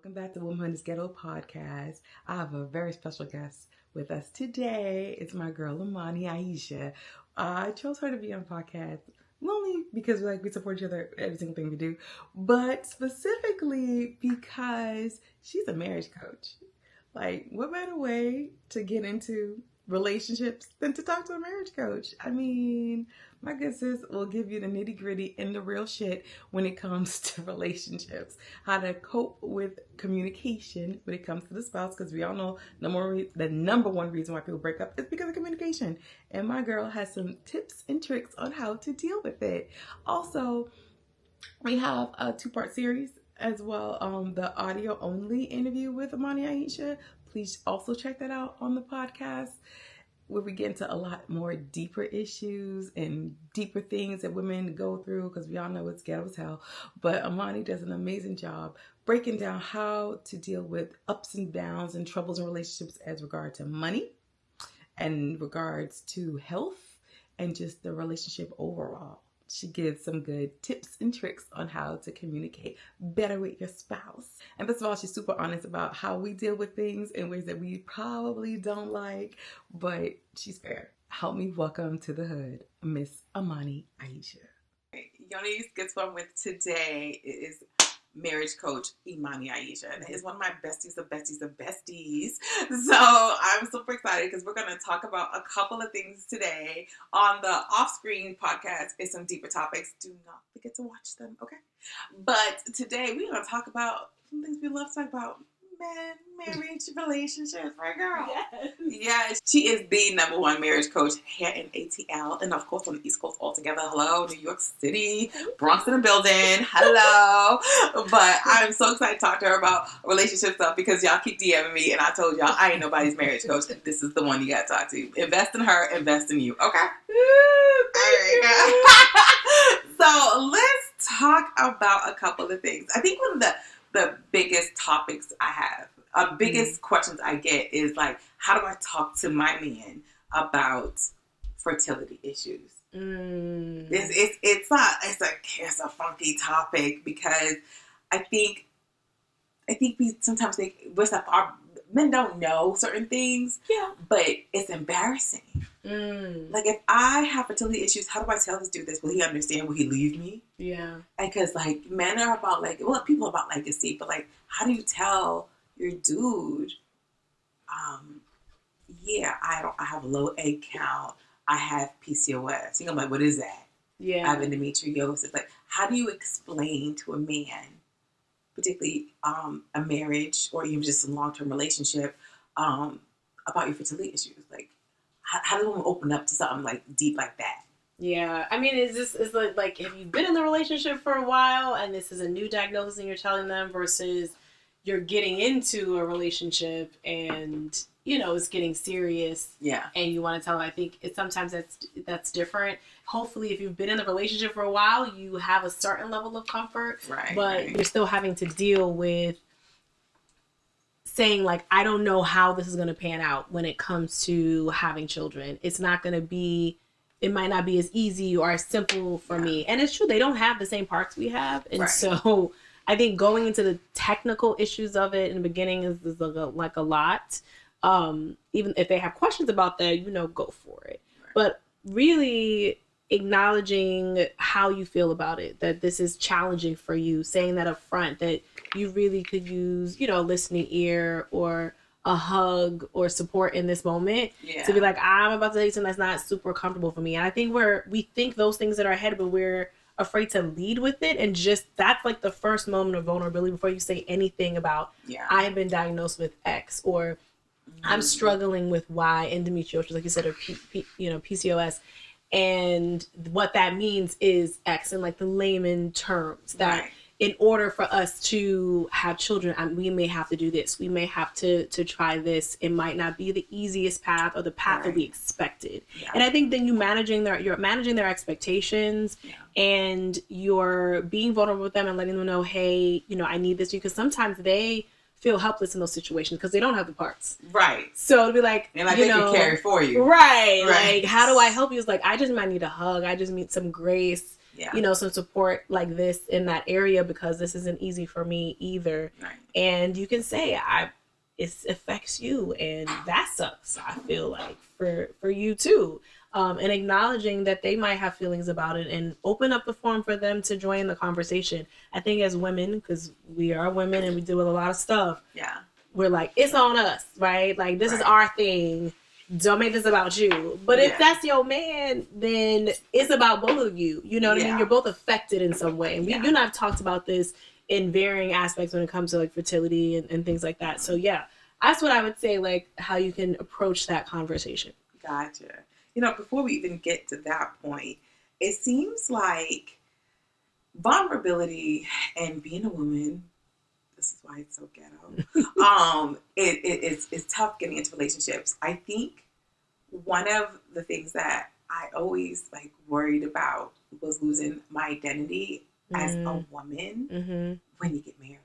welcome back to Woman-H.O.O.D podcast. I have a very special guest with us today. It's my girl, Imani Aisha. I chose her to be on the podcast, not only because we support each other every single thing we do, but specifically because she's a marriage coach. What better way to get into relationships than to talk to a marriage coach? I mean, my good sis will give you the nitty gritty and the real shit when it comes to relationships. How to cope with communication when it comes to the spouse, because we all know the number one reason why people break up is because of communication. And my girl has some tips and tricks on how to deal with it. Also, we have a 2-part series as well, the audio only interview with Imani Aisha. Please also check that out on the podcast, where we get into a lot more deeper issues and deeper things that women go through, because we all know it's ghetto as hell. But Imani does an amazing job breaking down how to deal with ups and downs and troubles in relationships as regard to money and regards to health and just the relationship overall. She gives some good tips and tricks on how to communicate better with your spouse. And first of all, she's super honest about how we deal with things in ways that we probably don't like, but she's fair. Help me welcome to the hood, Miss Imani Aisha. Yoni's gets one with today is marriage coach Imani Aisha, and is one of my besties of besties of besties. So I'm super excited because we're going to talk about a couple of things today. On the off-screen podcast is some deeper topics. Do not forget to watch them, okay? But today we're going to talk about some things we love to talk about. Marriage, relationships, right, girl? Yes. She is the #1 marriage coach here in ATL, and of course on the East Coast altogether. Hello, New York City, Bronx in the building. Hello. But I'm so excited to talk to her about relationship stuff because y'all keep DMing me, and I told y'all I ain't nobody's marriage coach. This is the one you got to talk to. Invest in her, invest in you. Okay. So let's talk about a couple of things. I think one of the biggest topics I have, biggest questions I get is how do I talk to my man about fertility issues? It's a funky topic because I think we sometimes think our men don't know certain things, but it's embarrassing. If I have fertility issues, how do I tell this dude this? Will he understand? Will he leave me? Yeah. Because men are about people are about legacy, but how do you tell your dude, I have a low egg count, I have PCOS. I'm like, what is that? Yeah. I have endometriosis. How do you explain to a man, particularly a marriage or even just a long-term relationship, about your fertility issues? How do we open up to something deep like that? Yeah, I mean, it's have you been in the relationship for a while and this is a new diagnosis and you're telling them versus you're getting into a relationship and it's getting serious. Yeah, and you want to tell them. I think sometimes that's different. Hopefully, if you've been in the relationship for a while, you have a certain level of comfort, right? But you're still having to deal with saying I don't know how this is going to pan out when it comes to having children. It might not be as easy or as simple for me. And it's true, they don't have the same parts we have. And so I think going into the technical issues of it in the beginning is a lot. Even if they have questions about that, go for it. Right. But really acknowledging how you feel about it, that this is challenging for you, saying that up front, that you really could use, a listening ear or a hug or support in this moment to be I'm about to tell you something that's not super comfortable for me. And I think we think those things in our head, but we're afraid to lead with it. And just that's the first moment of vulnerability before you say anything about, I have been diagnosed with X or I'm struggling with Y, endometriosis, like you said, or PCOS. And what that means is X in the layman terms that in order for us to have children, we may have to do this. We may have to try this. It might not be the easiest path or the path that we expected. Yeah. And I think then you're managing their expectations and you're being vulnerable with them and letting them know, hey, I need this because sometimes they feel helpless in those situations because they don't have the parts. Right. So to be and they can carry for you. Right. How do I help you? It's I just might need a hug. I just need some grace. some support like this in that area, because this isn't easy for me either. Right. And you can say, it affects you, and that sucks. I feel like for you too. And acknowledging that they might have feelings about it, and open up the forum for them to join the conversation. I think as women, because we are women and we deal with a lot of stuff, we're like, it's on us, right? Like, this is our thing. Don't make this about you. But if that's your man, then it's about both of you. You know what I mean? You're both affected in some way. And you and I have talked about this in varying aspects when it comes to like fertility and things like that. So that's what I would say, like how you can approach that conversation. Gotcha. Before we even get to that point, it seems like vulnerability and being a woman, this is why it's so ghetto, it's tough getting into relationships. I think one of the things that I always like worried about was losing my identity as a woman when you get married.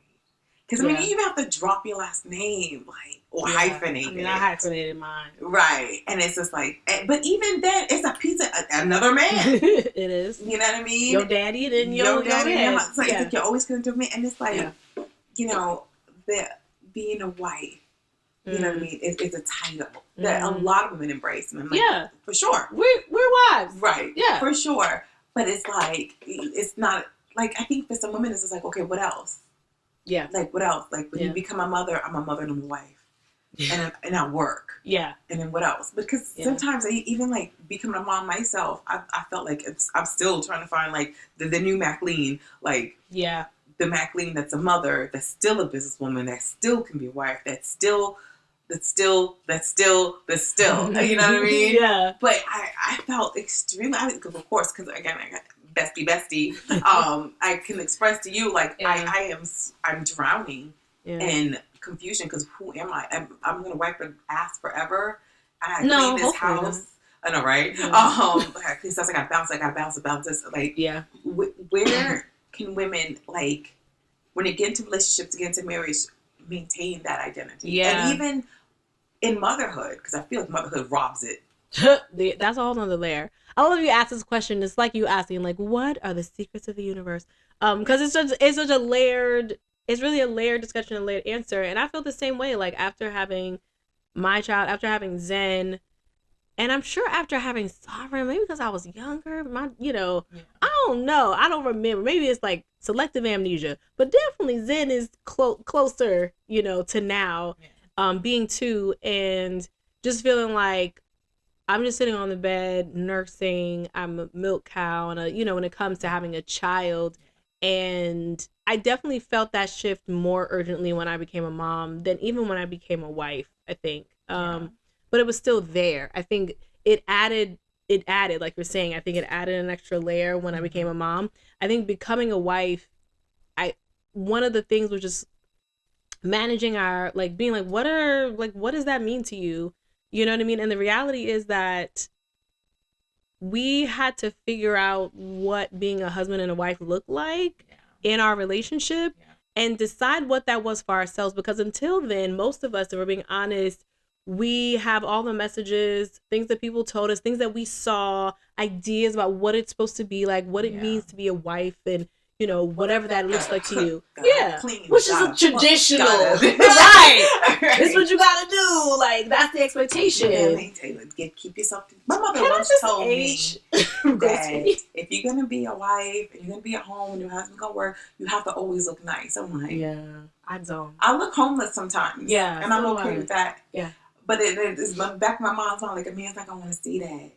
Because you even have to drop your last name, like, or hyphenate it. I mean, I hyphenated mine. Right. And it's just like, but even then, it's a piece of another man. It is. You know what I mean? Your daddy and your daddy. It's like, you're always going to do me. And it's like, being a wife, you know what I mean? It's a title that a lot of women embrace. And I'm like, for sure. We're wives. Right. Yeah. For sure. But it's like, it's not, like, I think for some women, it's just like, okay, what else? Yeah. Like, what else? Like, when you become a mother, I'm a mother and I'm a wife. And I work. Yeah. And then what else? Because sometimes even like becoming a mom myself, I felt like I'm still trying to find like the new Maclean, like the Maclean that's a mother, that's still a businesswoman, that still can be a wife, that's still, you know what I mean? Yeah. But I felt extremely, of course, because again, I got bestie. I can express to you like I'm drowning in confusion, because who am I? I'm gonna wipe an ass forever, and I clean this house. I know, right? Yeah. I clean stuff. I gotta bounce about this. Like, where can women, like, when they get into relationships, get into marriage, maintain that identity? Yeah, and even in motherhood, because I feel like motherhood robs it. That's a whole nother layer. I love you ask this question. It's like you asking, like, what are the secrets of the universe? Because it's such a layered. It's really a layered discussion, a layered answer. And I feel the same way, like, after having my child, after having Zen, and I'm sure after having Sovereign, maybe because I was younger, I don't know. I don't remember. Maybe it's like selective amnesia, but definitely Zen is closer, to now, being 2, and just feeling like I'm just sitting on the bed, nursing. I'm a milk cow, and when it comes to having a child. And I definitely felt that shift more urgently when I became a mom than even when I became a wife, I think. But it was still there. I think it added, like you're saying, I think it added an extra layer when I became a mom. I think becoming a wife, one of the things was just managing our, like, being like, what does that mean to you? You know what I mean? And the reality is that we had to figure out what being a husband and a wife looked like in our relationship and decide what that was for ourselves. Because until then, most of us, if we're being honest, we have all the messages, things that people told us, things that we saw, ideas about what it's supposed to be like, what it means to be a wife, and whatever that looks like to you. Which is a traditional. Right. This is what you gotta do. Like, that's the expectation. Keep yourself. My mother once told me that if you're gonna be a wife and you're gonna be at home and your husband's gonna work, you have to always look nice. I'm like, I don't. I look homeless sometimes. Yeah. And I'm okay with that. Yeah. But it's back in my mind's mind, like, a man's not gonna want to see that.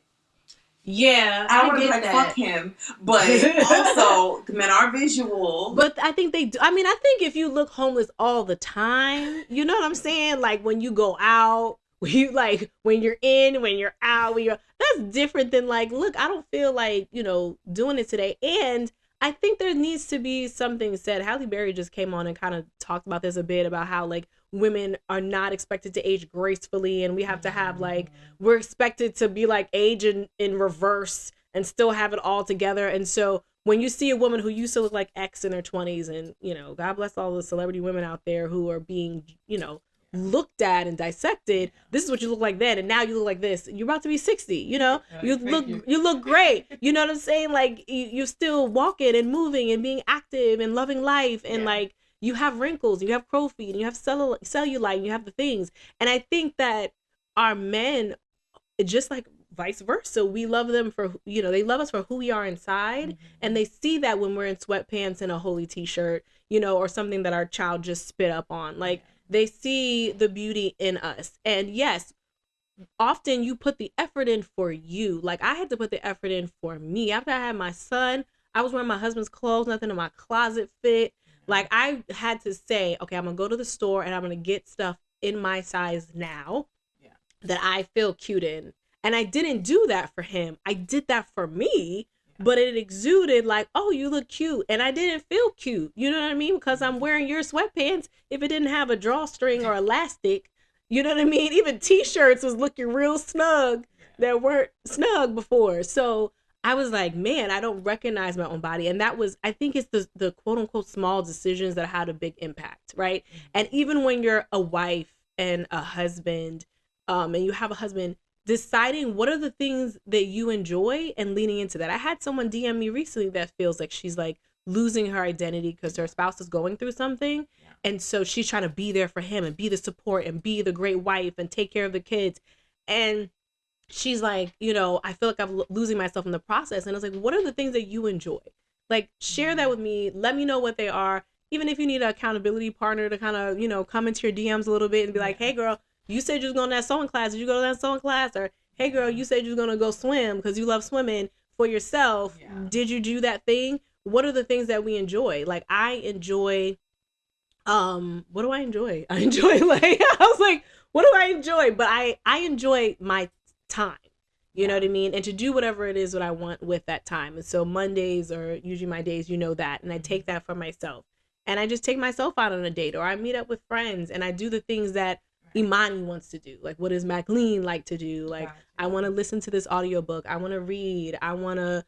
Yeah, I want to be like, fuck him. But also, men are visual. But I think they do. I mean, I think if you look homeless all the time, you know what I'm saying? Like, when you go out, when you're in, when you're out, that's different than like, look, I don't feel like, doing it today. And I think there needs to be something said. Halle Berry just came on and kind of talked about this a bit, about how, like, women are not expected to age gracefully, and we have to have, like, we're expected to be like age in reverse and still have it all together. And so when you see a woman who used to look like X in her 20s, and God bless all the celebrity women out there who are being looked at and dissected. This is what you look like then, and now you look like this. You're about to be 60. You know, you look great. You know what I'm saying? Like you're still walking and moving and being active and loving life, and like you have wrinkles, you have crow's feet, and you have cellulite, and you have the things. And I think that our men, just like vice versa, we love them for, you know, they love us for who we are inside, and they see that when we're in sweatpants and a holy t-shirt, you know, or something that our child just spit up on. Like they see the beauty in us. And yes, often you put the effort in for you. Like I had to put the effort in for me. After I had my son, I was wearing my husband's clothes, nothing in my closet fit. Like I had to say, okay, I'm gonna go to the store and I'm gonna get stuff in my size now that I feel cute in. And I didn't do that for him. I did that for me, but it exuded like, oh, you look cute. And I didn't feel cute. You know what I mean? Because I'm wearing your sweatpants. If it didn't have a drawstring or elastic, you know what I mean? Even t-shirts was looking real snug that weren't snug before. So I was like, man, I don't recognize my own body. And that was, I think it's the quote unquote small decisions that had a big impact, right? And even when you're a wife and a husband, and you have a husband, deciding what are the things that you enjoy and leaning into that. I had someone DM me recently that feels like she's like losing her identity because her spouse is going through something. And so she's trying to be there for him and be the support and be the great wife and take care of the kids. And she's like, you know, I feel like I'm losing myself in the process. And I was like, what are the things that you enjoy? Like, share that with me. Let me know what they are. Even if you need an accountability partner to kind of, you know, come into your DMs a little bit and be like, hey, girl, you said you was going to that sewing class. Did you go to that sewing class? Or, hey, girl, you said you was going to go swim because you love swimming for yourself. Did you do that thing? What are the things that we enjoy? Like, I enjoy, what do I enjoy? I enjoy, like, I was like, what do I enjoy? But I enjoy my time. You know what I mean? And to do whatever it is that I want with that time. And so Mondays are usually my days, you know that. And I take that for myself. And I just take myself out on a date, or I meet up with friends and I do the things that Imani wants to do. Like, what does MacLean like to do? Like, I want to listen to this audiobook. I want to read. I want to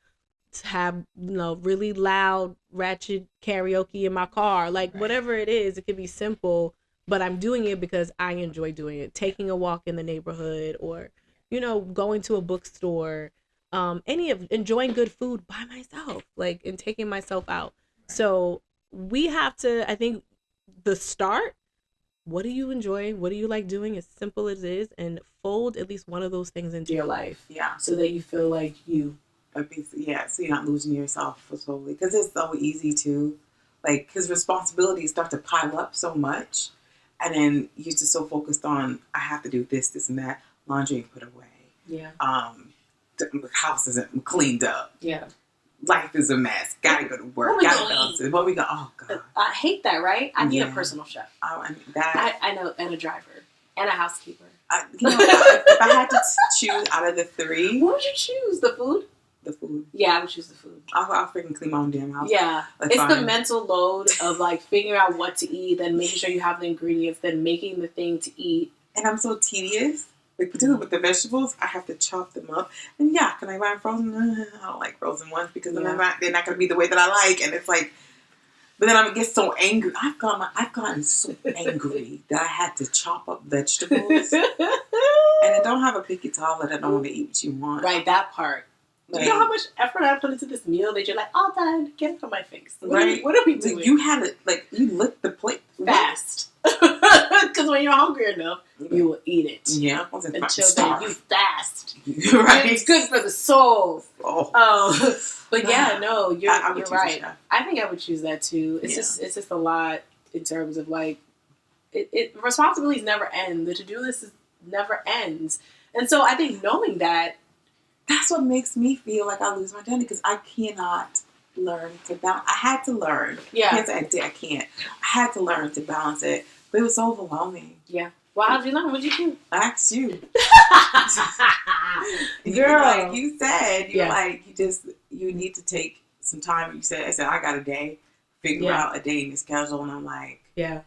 have, you know, really loud, ratchet karaoke in my car. Like, whatever it is, it could be simple, but I'm doing it because I enjoy doing it. Taking a walk in the neighborhood, or, you know, going to a bookstore, enjoying good food by myself, like, and taking myself out. So we have to, I think the start, what do you enjoy? What do you like doing? As simple as it is, and fold at least one of those things into your life. Yeah. So that you feel like you. Yeah, so you're not losing yourself for totally. Because it's so easy to, like, because responsibilities start to pile up so much. And then you're just so focused on, I have to do this, and that. Laundry put away. Yeah. The house isn't cleaned up. Yeah. Life is a mess. Gotta go to work. Gotta balance it. What we go? Oh God. I hate that. Right? I need a personal chef. I know, and a driver, and a housekeeper. If I had to choose out of the three, what would you choose? The food. The food. Yeah, I would choose the food. I'll freaking clean my own damn house. Yeah, it's the mental load of like figuring out what to eat, then making sure you have the ingredients, then making the thing to eat. And I'm so tedious. Like, particularly with the vegetables, I have to chop them up. And yeah, can I buy frozen? I don't like frozen ones because they're not going to be the way that I like. And it's like, but then I get so angry. I've gotten so angry that I had to chop up vegetables. And I don't have a picky toddler that don't want to eat what you want. Right, that part. Like, do you know how much effort I put into this meal that you're like, all done, get it from my face. What are we doing? You had it, like, you licked the plate. Fast. Because when you're hungry enough, you will eat it. Yeah. Until then, you fast. Right. And it's good for the soul. Oh. But yeah, no, you're right. I think I would choose that too. It's just a lot in terms of like, responsibilities never end. The to-do list never ends. And so I think knowing that, that's what makes me feel like I lose my identity, because I cannot learn to balance. I had to learn. Yeah. I can't. I had to learn to balance it, but it was so overwhelming. Yeah. Well, how'd you learn? What'd you do? I asked you. Girl. Like you said, you need to take some time. I said, I got a day, figure out a day in your schedule. And I'm like, yeah.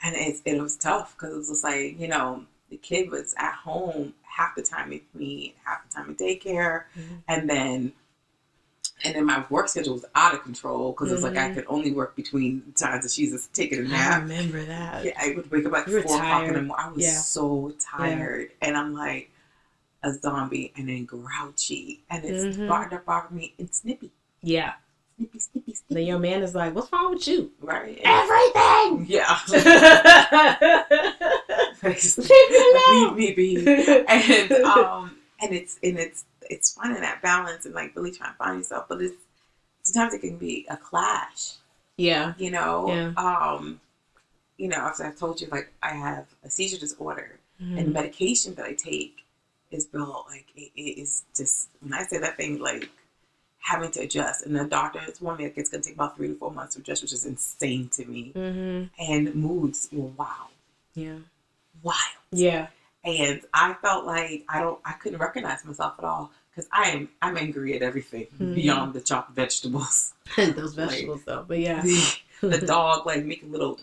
And it was tough because it was just like, the kid was at home half the time with me, half the time in daycare. Mm-hmm. And then And then my work schedule was out of control because it's like I could only work between times that she's just taking a nap. I remember that. Yeah, I would wake up like 4 o'clock in the morning. I was so tired. And I'm like a zombie and then grouchy. And it's bothering me and snippy. Yeah. Snippy. Then your man is like, what's wrong with you? Right. Everything! Yeah. Leave me be. And it's finding that balance and like really trying to find yourself, but sometimes it can be a clash. Yeah. You know? Yeah. As I've told you, like I have a seizure disorder and the medication that I take is built like it is just, when I say that thing, like having to adjust, and the doctor has warned me that it's going to take about 3 to 4 months to adjust, which is insane to me. And moods were wild. Yeah. Wild. Yeah. And I felt like I couldn't recognize myself at all because I'm angry at everything beyond the chopped vegetables. Those vegetables, though, but yeah. The dog like making little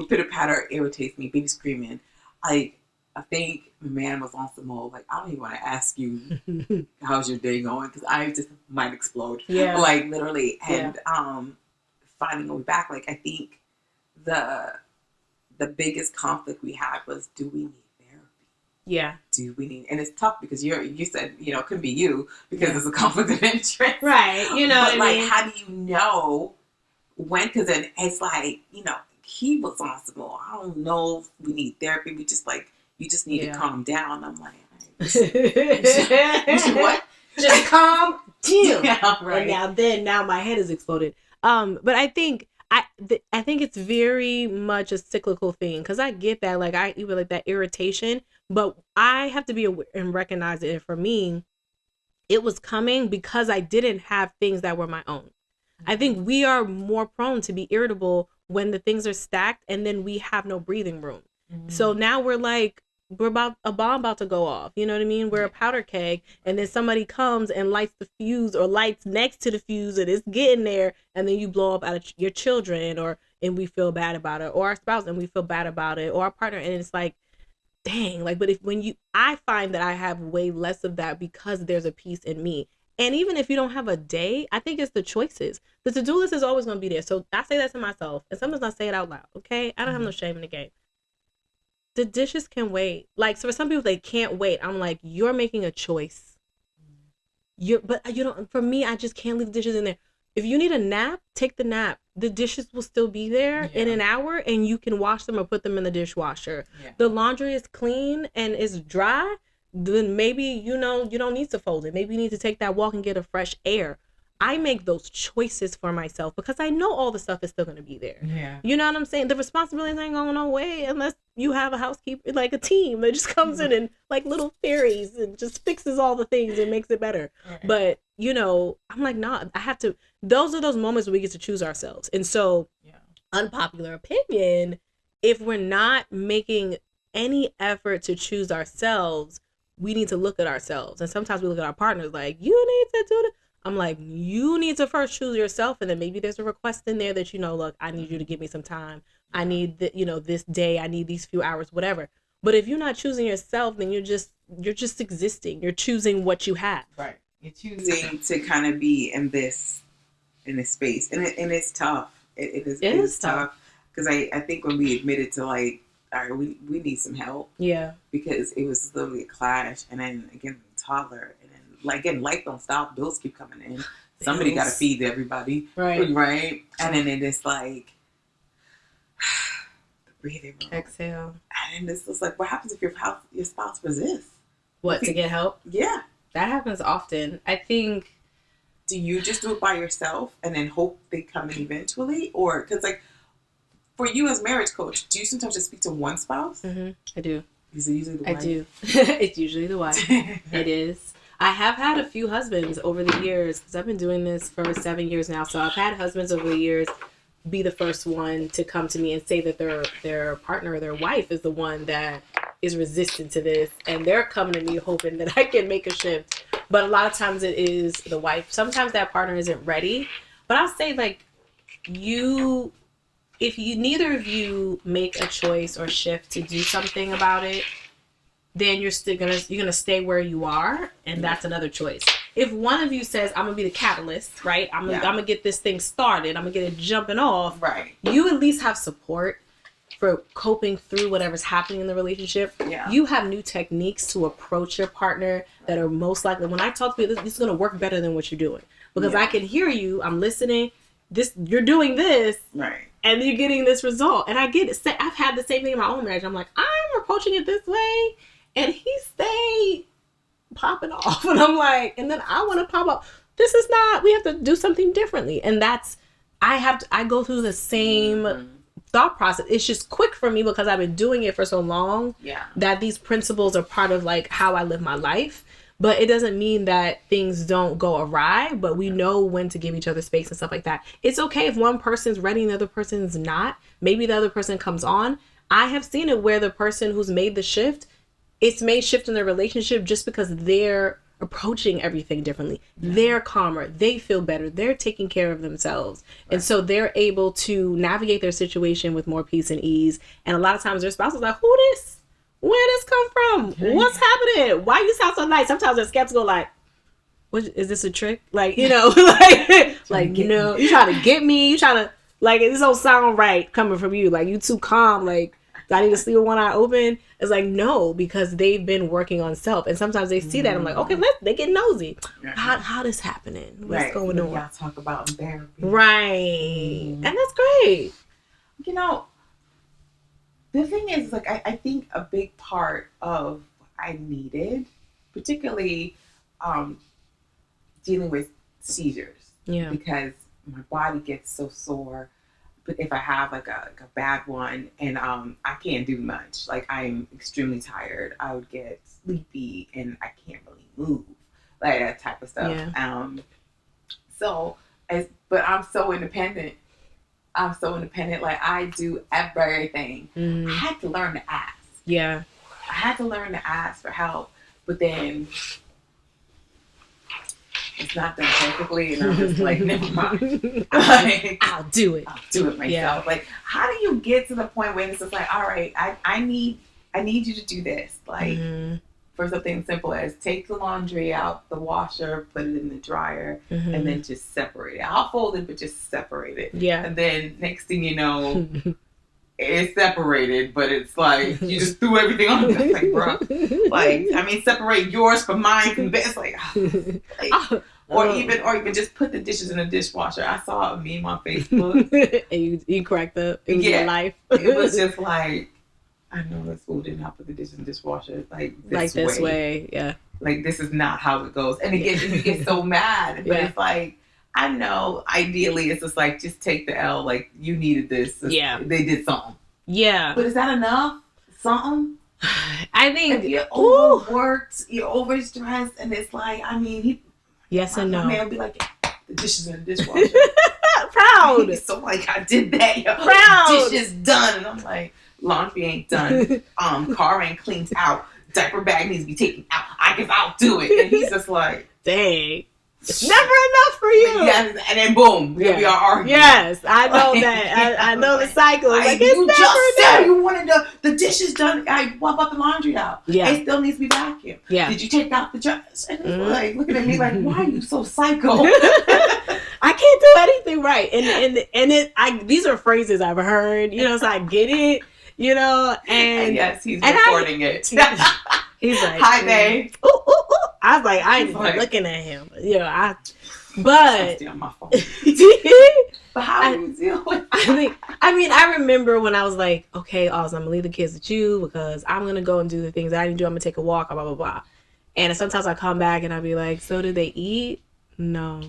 pitter patter irritates me. Baby screaming. I think my man was on some mode. Like, I don't even want to ask you how's your day going because I just might explode. Yeah. Like literally. And finding a way back, like I think the biggest conflict we had was, do we need therapy? Yeah. Do we need, and it's tough because you said, it couldn't be you because it's a conflict of interest. Right. But like, how do you know when? Because then it's like, he was on some more. I don't know if we need therapy. We just like, you just need to calm down. I'm like, what? Just calm down. Yeah, right. And now my head is exploded. But I think it's very much a cyclical thing because I get that, like I even like that irritation, but I have to be aware and recognize it. And for me, it was coming because I didn't have things that were my own. I think we are more prone to be irritable when the things are stacked and then we have no breathing room. So now we're about a bomb about to go off. You know what I mean? We're a powder keg, and then somebody comes and lights the fuse or lights next to the fuse, and it's getting there, and then you blow up out of your children, and we feel bad about it, or our spouse and we feel bad about it, or our partner, and it's like, dang, like. But I find that I have way less of that because there's a piece in me. And even if you don't have a day, I think it's the choices. The to-do list is always going to be there. So I say that to myself, and sometimes I say it out loud. Okay, I don't have no shame in the game. The dishes can wait. Like, so for some people, they can't wait. I'm like, you're making a choice. But you don't. For me, I just can't leave the dishes in there. If you need a nap, take the nap. The dishes will still be there in an hour, and you can wash them or put them in the dishwasher. Yeah. The laundry is clean and is dry. Then maybe you don't need to fold it. Maybe you need to take that walk and get a fresh air. I make those choices for myself because I know all the stuff is still going to be there. Yeah. You know what I'm saying? The responsibilities ain't going away unless you have a housekeeper, like a team that just comes in and like little fairies and just fixes all the things and makes it better. Right. But, I'm like, nah, I have to. Those are those moments where we get to choose ourselves. And so, unpopular opinion, if we're not making any effort to choose ourselves, we need to look at ourselves. And sometimes we look at our partners like, you need to do that. I'm like, you need to first choose yourself, and then maybe there's a request in there that, look, I need you to give me some time. I need this day. I need these few hours, whatever. But if you're not choosing yourself, then you're just existing. You're choosing what you have. Right. You're choosing to kind of be in this space, and it's tough. It is tough because I think when we admitted to like, all right, we need some help. Yeah. Because it was literally a clash, and then again, toddler. Like, again, life don't stop. Bills keep coming in. Somebody got to feed everybody. Right. And then it's like, breathing room. Exhale. And then it's like, what happens if your spouse resists? What, to get help? Yeah. That happens often. I think. Do you just do it by yourself and then hope they come in eventually? Or, because, like, for you as marriage coach, do you sometimes just speak to one spouse? Mm-hmm. I do. Is it usually the wife? I do. It's usually the wife. It is. I have had a few husbands over the years because I've been doing this for 7 years now. So I've had husbands over the years be the first one to come to me and say that their partner or their wife is the one that is resistant to this. And they're coming to me hoping that I can make a shift. But a lot of times it is the wife. Sometimes that partner isn't ready. But I'll say, like, if neither of you make a choice or shift to do something about it, then you're gonna stay where you are, and that's another choice. if one of you says, I'm gonna be the catalyst, right? I'm gonna get this thing started. I'm gonna get it jumping off. Right. You at least have support for coping through whatever's happening in the relationship. Yeah. You have new techniques to approach your partner that are most likely, when I talk to you, this is gonna work better than what you're doing. Because I can hear you, I'm listening, you're doing this. Right. And you're getting this result. And I get it. I've had the same thing in my own marriage. I'm like, I'm approaching it this way. And he stayed popping off. And I'm like, and then I want to pop up. This is not, we have to do something differently. And that's, I go through the same thought process. It's just quick for me because I've been doing it for so long that these principles are part of like how I live my life. But it doesn't mean that things don't go awry, but we know when to give each other space and stuff like that. It's okay if one person's ready and the other person's not. Maybe the other person comes on. I have seen it where the person who's made the shift, it's made shift in their relationship just because they're approaching everything differently. They're calmer. They feel better. They're taking care of themselves. And so they're able to navigate their situation with more peace and ease. And a lot of times their spouse is like, who this? Where this come from? What's happening? Why you sound so nice? Sometimes the skeptical like, what is this a trick? Like, you know, like you know, you trying to get me, you trying to like this don't sound right coming from you. Like you too calm, like do I need to sleep with one eye open? It's like no, because they've been working on self. And sometimes they see that. I'm like, okay, they get nosy. How this happening? What's going on? Y'all talk about in therapy. Right. And that's great. You know, the thing is, like, I think a big part of what I needed, particularly dealing with seizures, because my body gets so sore. But if I have like a bad one and I can't do much, like I'm extremely tired, I would get sleepy and I can't really move, like that type of stuff. But I'm so independent. Like I do everything. I had to learn to ask. I had to learn to ask for help, but then it's not done perfectly, and I'm just like, never mind. Like, I'll do it. I'll do it myself. Like, how do you get to the point where it's just like, all right, I need you to do this. Like, for something simple as take the laundry out the washer, put it in the dryer, and then just separate it. I'll fold it, but just separate it. And then next thing you know, it's separated, but it's like you just threw everything on the like, bro. Like, I mean, separate yours from mine from this. Like, or even just put the dishes in the dishwasher. I saw a meme on Facebook, and you cracked up. It was your life. It was just like, I know this food did not put the dishes in the dishwasher like this way. Yeah. Like this is not how it goes, and again, you get so mad, but it's like. I know, ideally, it's just like, just take the L. Like, you needed this. They did something. But is that enough? Something? I think... If you're overworked, you're overstressed, and it's like, I mean... Yes and no. My man will be like, the dishes in the dishwasher. Proud. So, like, I did that. Yo. Proud. Dishes done. And I'm like, laundry ain't done. Car ain't cleaned out. Diaper bag needs to be taken out. I guess I'll do it. And he's just like... Dang. It's never enough for you. Yes, and then boom, here we are arguing. Yes, I know that. I know the cycle. Like, it's you never just said enough. you wanted the dishes done. I wipe the laundry out. It still needs to be vacuumed. Did you take out the trash? And it's like looking at me like, why are you so psycho? I can't do anything right. And these are phrases I've heard. You know, so I get it. You know, and yes, he's recording it. He's like, hi, babe. Ooh, ooh, ooh. I was like, I ain't even looking at him. You know, but on my phone. But how do you deal with it? I remember when I was like, okay, Oz, I'm gonna leave the kids with you because I'm gonna go and do the things I need to do. I'm gonna take a walk, blah blah blah. And sometimes I come back and I'll be like, so did they eat? No.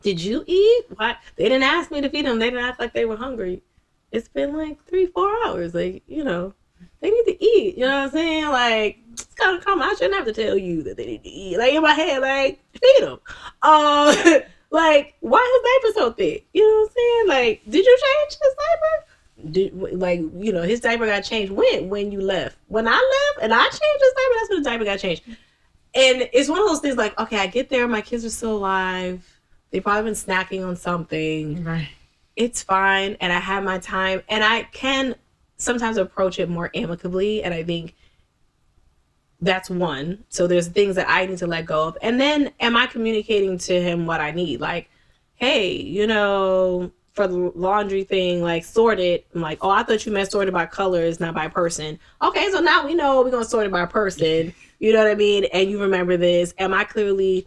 Did you eat? Why? They didn't ask me to feed them. They didn't act like they were hungry. It's been like 3-4 hours. Like, you know. They need to eat, you know what I'm saying? Like, it's kind of common. I shouldn't have to tell you that they need to eat. Like, in my head, like, feed them. Like, why his diaper so thick? You know what I'm saying? Like, did you change his diaper? His diaper got changed when you left. When I left and I changed his diaper, that's when the diaper got changed. And it's one of those things like, okay, I get there, my kids are still alive. They've probably been snacking on something. Right. It's fine. And I have my time. And I can... sometimes approach it more amicably, and I think That's one. So there's things that I need to let go of. And then am I communicating to him what I need? Like, hey, you know, for the laundry thing, like sort it. I'm like, oh, I thought you meant sorted by colors, not by person. Okay, so now we know we're going to sort it by person. You know what I mean? And you remember this. Am I clearly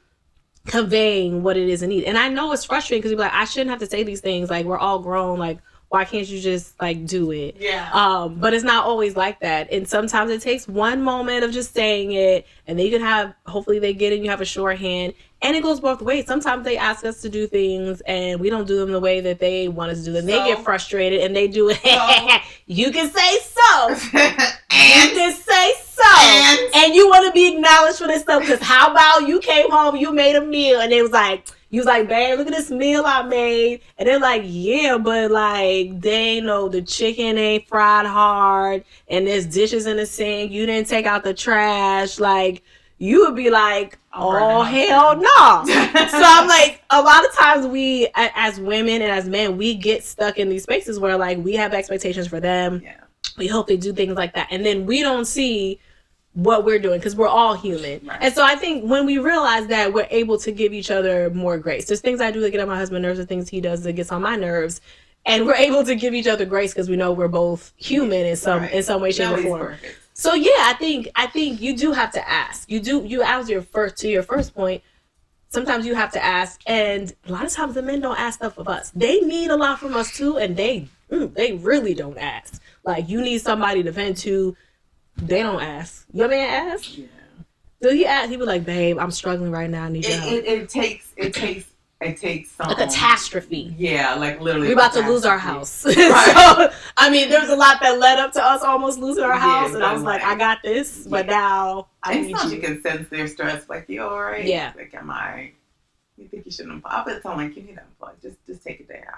conveying what it is in need? And I know it's frustrating because you're like, I shouldn't have to say these things. Like, we're all grown. Like, why can't you just like do it? Yeah. But it's not always like that. And sometimes it takes one moment of just saying it, and then you can have, hopefully they get it, you have a shorthand. And it goes both ways. Sometimes they ask us to do things and we don't do them the way that they want us to do them. They get frustrated and they do it. You can say so. You can say so. And you want to be acknowledged for this stuff. Because how about you came home, you made a meal, and it was like, you was like, babe, look at this meal I made. And they're like, yeah, but like, they know the chicken ain't fried hard and there's dishes in the sink. You didn't take out the trash. Like, you would be like, oh, hell no. So I'm like, a lot of times we, as women and as men, we get stuck in these spaces where like we have expectations for them. Yeah. We hope they do things like that. And then we don't see what we're doing because we're all human. Right. And so I think when we realize that, we're able to give each other more grace. There's things I do that get on my husband's nerves, and things he does that gets on my nerves. And we're able to give each other grace because we know we're both human in some way, shape, or form. Perfect. So yeah, I think you do have to ask. You as your first point. Sometimes you have to ask, and a lot of times the men don't ask stuff of us. They need a lot from us too, and they really don't ask. Like, you need somebody to vent to. They don't ask. Your man ask? Yeah. So he asked. He was like, "Babe, I'm struggling right now. I need your help." It takes some, a catastrophe. Yeah, like literally. We're about to lose our house. Right. So, I mean, there's a lot that led up to us almost losing our house, and I was like, I got this, but now I need you. You can sense their stress. Like, you all right? Yeah. Like, am I? You think you shouldn't unplug? I'll be telling like, you need to unplug. Just take it there.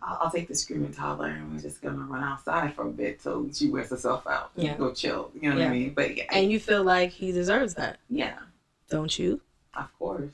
I'll take the screaming toddler and we're just gonna run outside for a bit till she wears herself out. Yeah. Go chill. You know what I mean? But yeah. And you feel like he deserves that. Yeah. Don't you? Of course.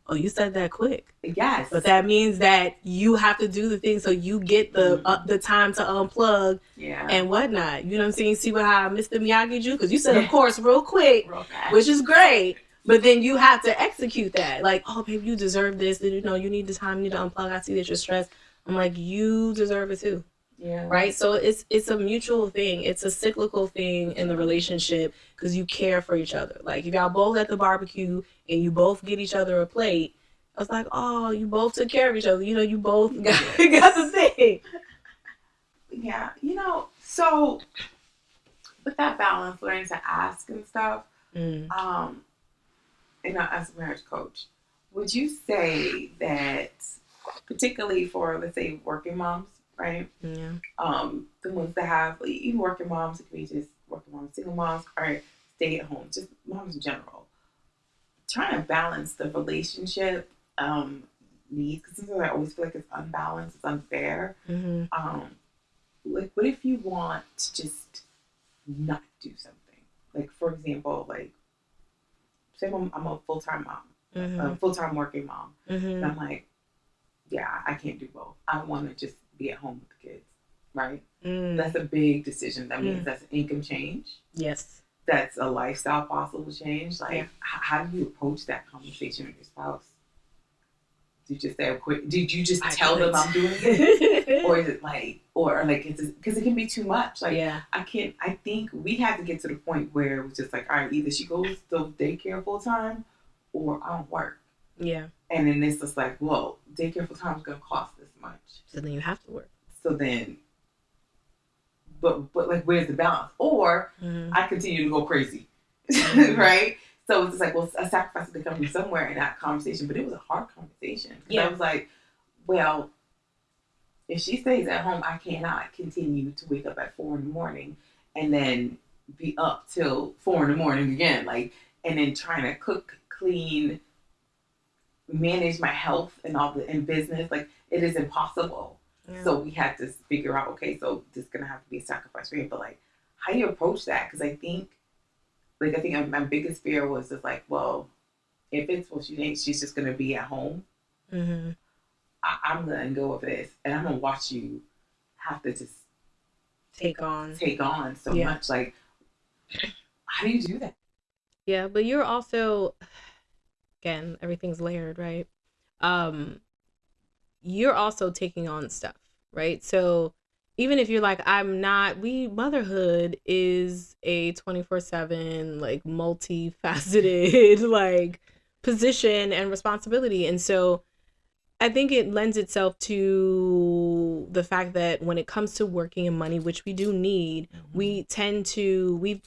Oh, you said that quick. Yes. But that means that you have to do the thing so you get the time to unplug and whatnot. You know what I'm saying? See how Mr. Miyagi do? Because you said, of course, real quick, which is great. But then you have to execute that. Like, oh, babe, you deserve this. You know, you need the time. You need to unplug. I see that you're stressed. I'm like, you deserve it too. Yeah. Right? So it's a mutual thing. It's a cyclical thing in the relationship because you care for each other. Like, if y'all both at the barbecue and you both get each other a plate, I was like, oh, you both took care of each other. You know, you both got the thing. Yeah. You know, so with that balance, learning to ask and stuff, you know, as a marriage coach, would you say that, particularly for, let's say, working moms, right? Yeah. The ones that have, like, even working moms, it could be just working moms, single moms, or stay at home, just moms in general. Trying to balance the relationship needs, because sometimes I always feel like it's unbalanced, it's unfair. Like, what if you want to just not do something? Like, for example, like, say I'm a full-time mom, a full-time working mom, and I'm like, yeah, I can't do both. I want to just be at home with the kids, right? That's a big decision. That means that's an income change. Yes. That's a lifestyle possible change. Like, how do you approach that conversation with your spouse? Did you just say, did you just tell them I'm doing it? Or is it like, because it can be too much. Like, I think we have to get to the point where it was just like, all right, either she goes to daycare full time or I don't work. Yeah. And then it's just like, well, daycare full time is going to cost this much. So then you have to work. So then, but like, where's the balance? Or I continue to go crazy, right? So it's just like, well, a sacrifice to come from somewhere in that conversation. But it was a hard conversation. I was like, well, if she stays at home, I cannot continue to wake up at 4 a.m. and then be up till 4 a.m. again. Like, and then trying to cook, clean, manage my health and all the in business. Like, it is impossible. So we had to figure out, okay, so this is going to have to be a sacrifice for you. But like, how do you approach that? Because I think my biggest fear was just like, well, if it's what she thinks she's just going to be at home, I'm going to go with this. And I'm going to watch you have to just take on so much. Like, How do you do that? Yeah, but you're also, again, everything's layered, right? You're also taking on stuff, right? So even if you're like, I'm not, motherhood is a 24/7, like multifaceted, like position and responsibility. And so I think it lends itself to the fact that when it comes to working and money, which we do need, we've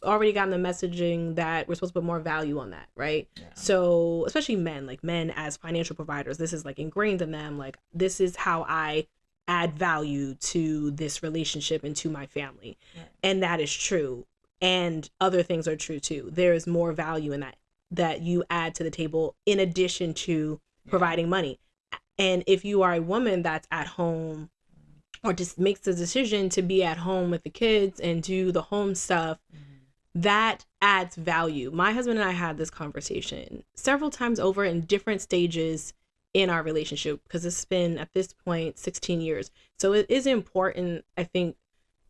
already gotten the messaging that we're supposed to put more value on that, right? Yeah. So especially men as financial providers, this is like ingrained in them. Like, this is how I add value to this relationship and to my family. Right. And that is true. And other things are true too. There is more value in that you add to the table in addition to providing money. And if you are a woman that's at home or just makes the decision to be at home with the kids and do the home stuff, that adds value. My husband and I had this conversation several times over in different stages in our relationship, because it's been, at this point, 16 years. So it is important, I think,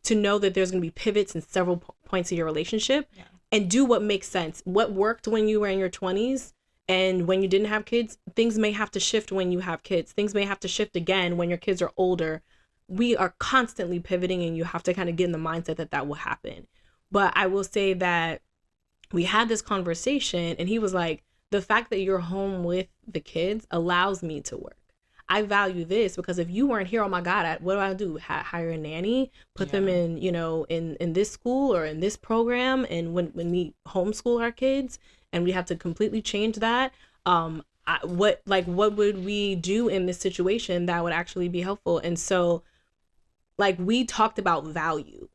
to know that there's going to be pivots in several points of your relationship, and do what makes sense. What worked when you were in your 20s and when you didn't have kids, things may have to shift when you have kids. Things may have to shift again when your kids are older. We are constantly pivoting, and you have to kind of get in the mindset that will happen. But I will say that we had this conversation, and he was like, the fact that you're home with the kids allows me to work. I value this, because if you weren't here, oh my God, what do? Hire a nanny, put them in, in this school or in this program. And when we homeschool our kids and we have to completely change that, what would we do in this situation that would actually be helpful? And so, like, we talked about value.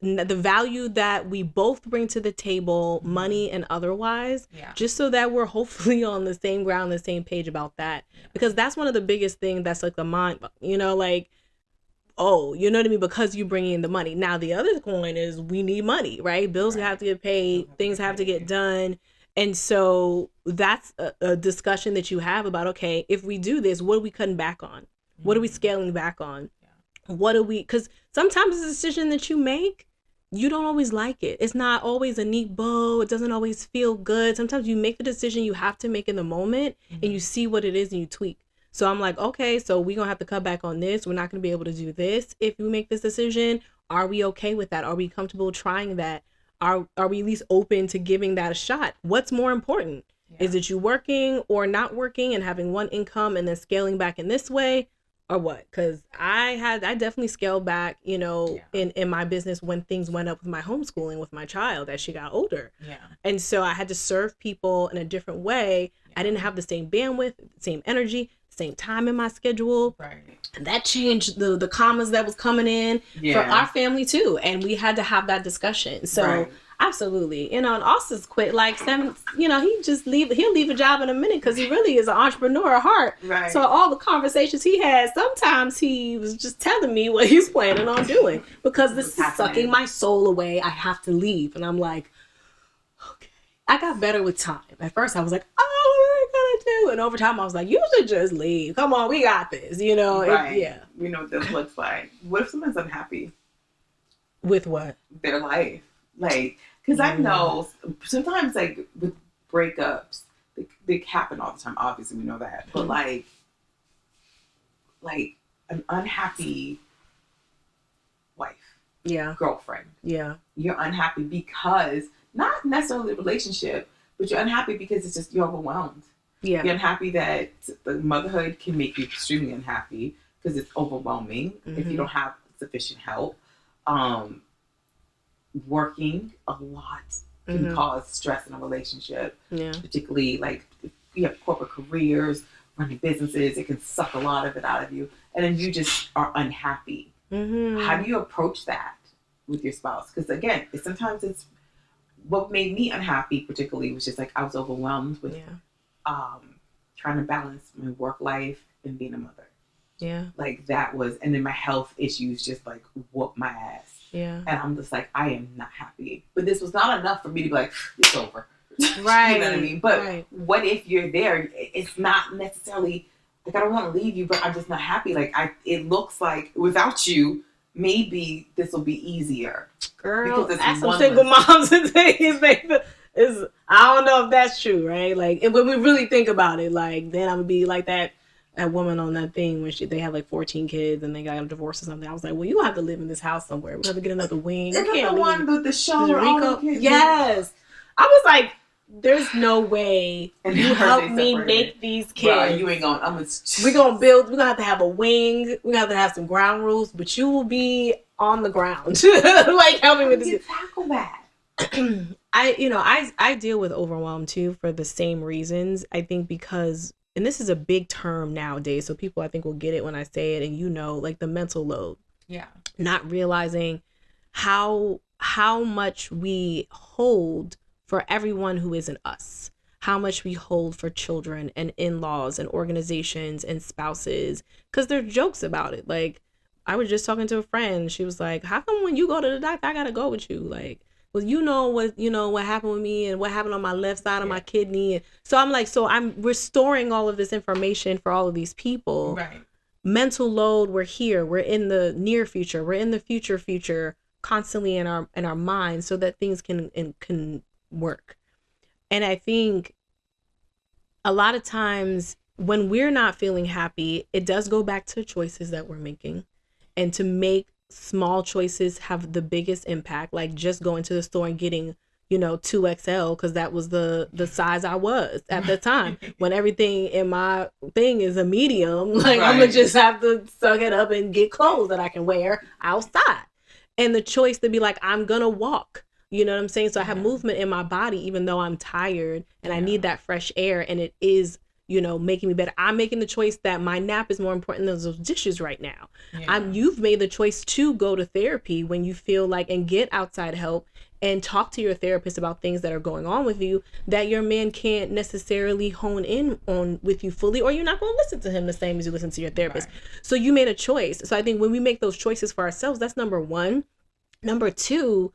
The value that we both bring to the table, money and otherwise, just so that we're hopefully on the same ground, the same page about that. Because that's one of the biggest things that's like the mind, like, oh, you know what I mean? Because you bring in the money. Now, the other coin is we need money, right? Bills have to get paid, things have to get done. And so that's a discussion that you have about, okay, if we do this, what are we cutting back on? What are we scaling back on? Because sometimes it's a decision that you make, you don't always like it. It's not always a neat bow. It doesn't always feel good. Sometimes you make the decision you have to make in the moment, and you see what it is and you tweak. So I'm like, okay, so we're going to have to cut back on this. We're not going to be able to do this if we make this decision. Are we okay with that? Are we comfortable trying that? Are we at least open to giving that a shot? What's more important? Is it you working or not working and having one income and then scaling back in this way? Or what? Because I definitely scaled back, in my business when things went up with my homeschooling with my child as she got older. And so I had to serve people in a different way. I didn't have the same bandwidth, same energy, same time in my schedule. And that changed the commas that was coming in for our family too. And we had to have that discussion. So absolutely. And Austin's quit like he'll leave a job in a minute because he really is an entrepreneur at heart. So all the conversations he had, sometimes he was just telling me what he's planning on doing, because this is sucking my soul away. I have to leave. And I'm like, okay. I got better with time. At first I was like, oh, what are we gonna do? And over time I was like, you should just leave. Come on, we got this, We know what this looks like. What if someone's unhappy? With what? Their life. Like, because I know sometimes, like, with breakups, they happen all the time. Obviously, we know that. But, like an unhappy wife. Girlfriend. You're unhappy because, not necessarily the relationship, but you're unhappy because it's just, you're overwhelmed. You're unhappy that the motherhood can make you extremely unhappy because it's overwhelming if you don't have sufficient help. Working a lot can cause stress in a relationship, particularly like if you have corporate careers, running businesses, it can suck a lot of it out of you, and then you just are unhappy. How do you approach that with your spouse? Because again, sometimes it's what made me unhappy particularly was just like I was overwhelmed with trying to balance my work life and being a mother. Like that was, and then my health issues just like whooped my ass. And I'm just like, I am not happy. But this was not enough for me to be like, it's over. Right. You know what I mean? But what if you're there? It's not necessarily like I don't want to leave you, but I'm just not happy. Like it looks like without you, maybe this will be easier. Girl, ask some single moms and things. I don't know if that's true, right? Like, when we really think about it, like, then I would be like that woman on that thing when they have like 14 kids and they got a divorce or something. I was like, well, you have to live in this house somewhere. We have to get another wing. Is that the one with the shower? Yes. I was like, there's no way you help me make these kids. Right, you ain't gonna. We're gonna build. We're gonna have to have a wing. We're gonna have to have some ground rules. But you will be on the ground, like helping with this. Tackle that. I deal with overwhelm too for the same reasons. I think because, and this is a big term nowadays, so people I think will get it when I say it. And like the mental load. Yeah. Not realizing how much we hold for everyone who isn't us, how much we hold for children and in-laws and organizations and spouses, because there are jokes about it. Like, I was just talking to a friend. She was like, how come when you go to the doctor, I gotta go with you? Like, well, what happened with me and what happened on my left side of my kidney. And so I'm like, I'm restoring all of this information for all of these people. Right. Mental load, we're here. We're in the near future. We're in the future, constantly in our minds, so that things can work. And I think a lot of times when we're not feeling happy, it does go back to choices that we're making, and to make small choices have the biggest impact. Like just going to the store and getting 2XL because that was the size I was at the time. When everything in my thing is a medium, like I'm gonna just have to suck it up and get clothes that I can wear outside. And the choice to be like, I'm gonna walk. You know what I'm saying? So I have movement in my body, even though I'm tired and I need that fresh air, and it is, making me better. I'm making the choice that my nap is more important than those dishes right now. Yeah. You've made the choice to go to therapy when you feel like, and get outside help and talk to your therapist about things that are going on with you that your man can't necessarily hone in on with you fully, or you're not going to listen to him the same as you listen to your therapist. Right. So you made a choice. So I think when we make those choices for ourselves, that's number one. Number two,